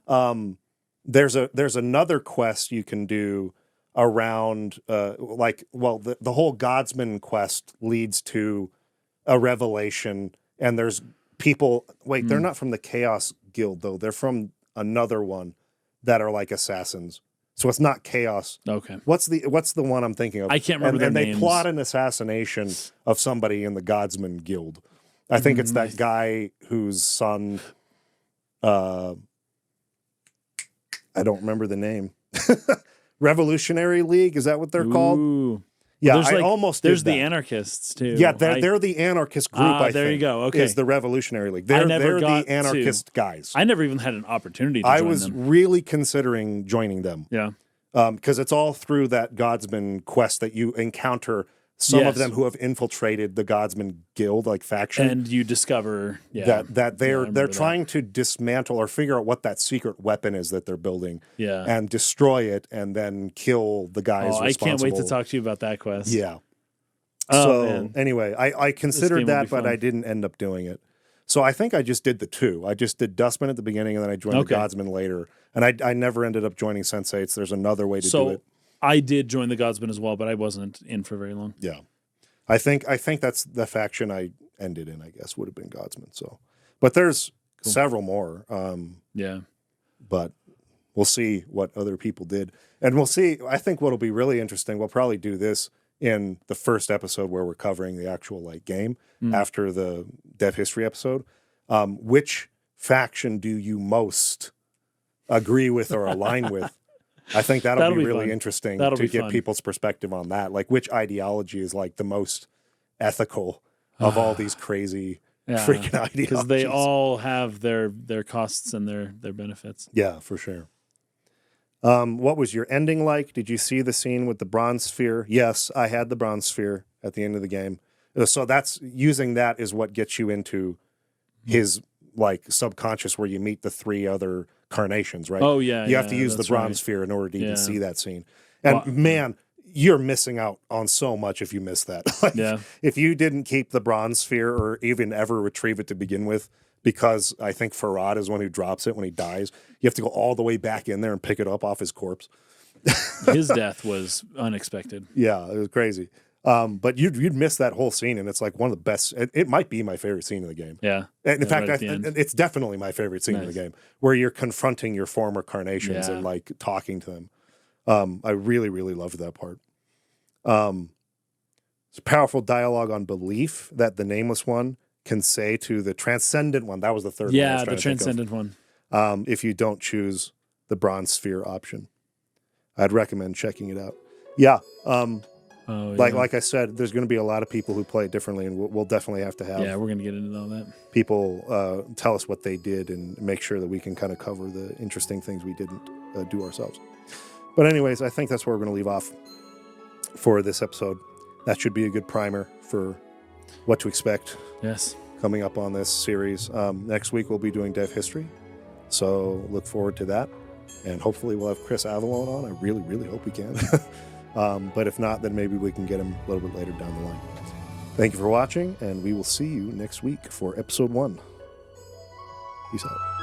[SPEAKER 1] There's another quest you can do around the whole Godsman quest leads to a revelation, and there's people. Wait, they're not from the Chaos Guild though. They're from another one that are like assassins. So it's not Chaos.
[SPEAKER 2] Okay.
[SPEAKER 1] What's the one I'm thinking of?
[SPEAKER 2] I can't remember their names.
[SPEAKER 1] They plot an assassination of somebody in the Godsman Guild. I think it's that guy whose son. I don't remember the name. Revolutionary League, is that what they're called? Yeah,
[SPEAKER 2] there's the anarchists too.
[SPEAKER 1] Yeah, they're the anarchist group. I
[SPEAKER 2] there
[SPEAKER 1] think,
[SPEAKER 2] you go. Okay,
[SPEAKER 1] is the Revolutionary League. They're the anarchist guys.
[SPEAKER 2] I never even had an opportunity to join them.
[SPEAKER 1] I was really considering joining them.
[SPEAKER 2] Yeah,
[SPEAKER 1] because it's all through that Godsman quest that you encounter some of them who have infiltrated the Godsman Guild, like faction,
[SPEAKER 2] and you discover
[SPEAKER 1] that they're trying to dismantle or figure out what that secret weapon is that they're building, and destroy it, and then kill the guys responsible.
[SPEAKER 2] I can't wait to talk to you about that quest.
[SPEAKER 1] Yeah.
[SPEAKER 2] Man.
[SPEAKER 1] Anyway, I considered that, but I didn't end up doing it. So I think I just did the 2. I just did Dustman at the beginning, and then I joined the Godsman later. And I never ended up joining Sensates. There's another way to do it.
[SPEAKER 2] I did join the Godsman as well, but I wasn't in for very long.
[SPEAKER 1] Yeah. I think that's the faction I ended in, I guess, would have been Godsman. So, but there's several more. But we'll see what other people did. And we'll see. I think what'll be really interesting, we'll probably do this in the first episode where we're covering the actual game after the Dev History episode. Which faction do you most agree with or align with? I think that'll be really interesting to get people's perspective on that. Like, which ideology is like the most ethical of all these crazy freaking ideologies?
[SPEAKER 2] Because they all have their costs and their benefits.
[SPEAKER 1] Yeah, for sure. What was your ending like? Did you see the scene with the bronze sphere? Yes, I had the bronze sphere at the end of the game. So using that is what gets you into his like subconscious where you meet the 3 other carnations, right?
[SPEAKER 2] Oh yeah,
[SPEAKER 1] you have to use the bronze sphere in order to even see that scene. And man, you're missing out on so much if you miss that. If you didn't keep the bronze sphere or even ever retrieve it to begin with, because I think Farad is one who drops it when he dies, you have to go all the way back in there and pick it up off his corpse.
[SPEAKER 2] His death was unexpected.
[SPEAKER 1] Yeah, it was crazy. But you'd miss that whole scene, and it's like one of the best. It might be my favorite scene in the game.
[SPEAKER 2] Yeah,
[SPEAKER 1] and in fact, it's definitely my favorite scene in the game, where you're confronting your former carnations and like talking to them. I really, really loved that part. It's a powerful dialogue on belief that the Nameless One can say to the Transcendent One. That was the third one.
[SPEAKER 2] Yeah, the Transcendent One.
[SPEAKER 1] If you don't choose the Bronze Sphere option, I'd recommend checking it out. Yeah. Like I said, there's going to be a lot of people who play it differently, and we'll definitely have to have.
[SPEAKER 2] Yeah, we're going to get into all that.
[SPEAKER 1] People tell us what they did and make sure that we can kind of cover the interesting things we didn't do ourselves. But anyways, I think that's where we're going to leave off for this episode. That should be a good primer for what to expect.
[SPEAKER 2] Yes.
[SPEAKER 1] Coming up on this series. Next week we'll be doing Dev History, so look forward to that. And hopefully we'll have Chris Avalone on. I really, really hope we can. But if not, then maybe we can get him a little bit later down the line. Thank you for watching, and we will see you next week for episode 1. Peace out.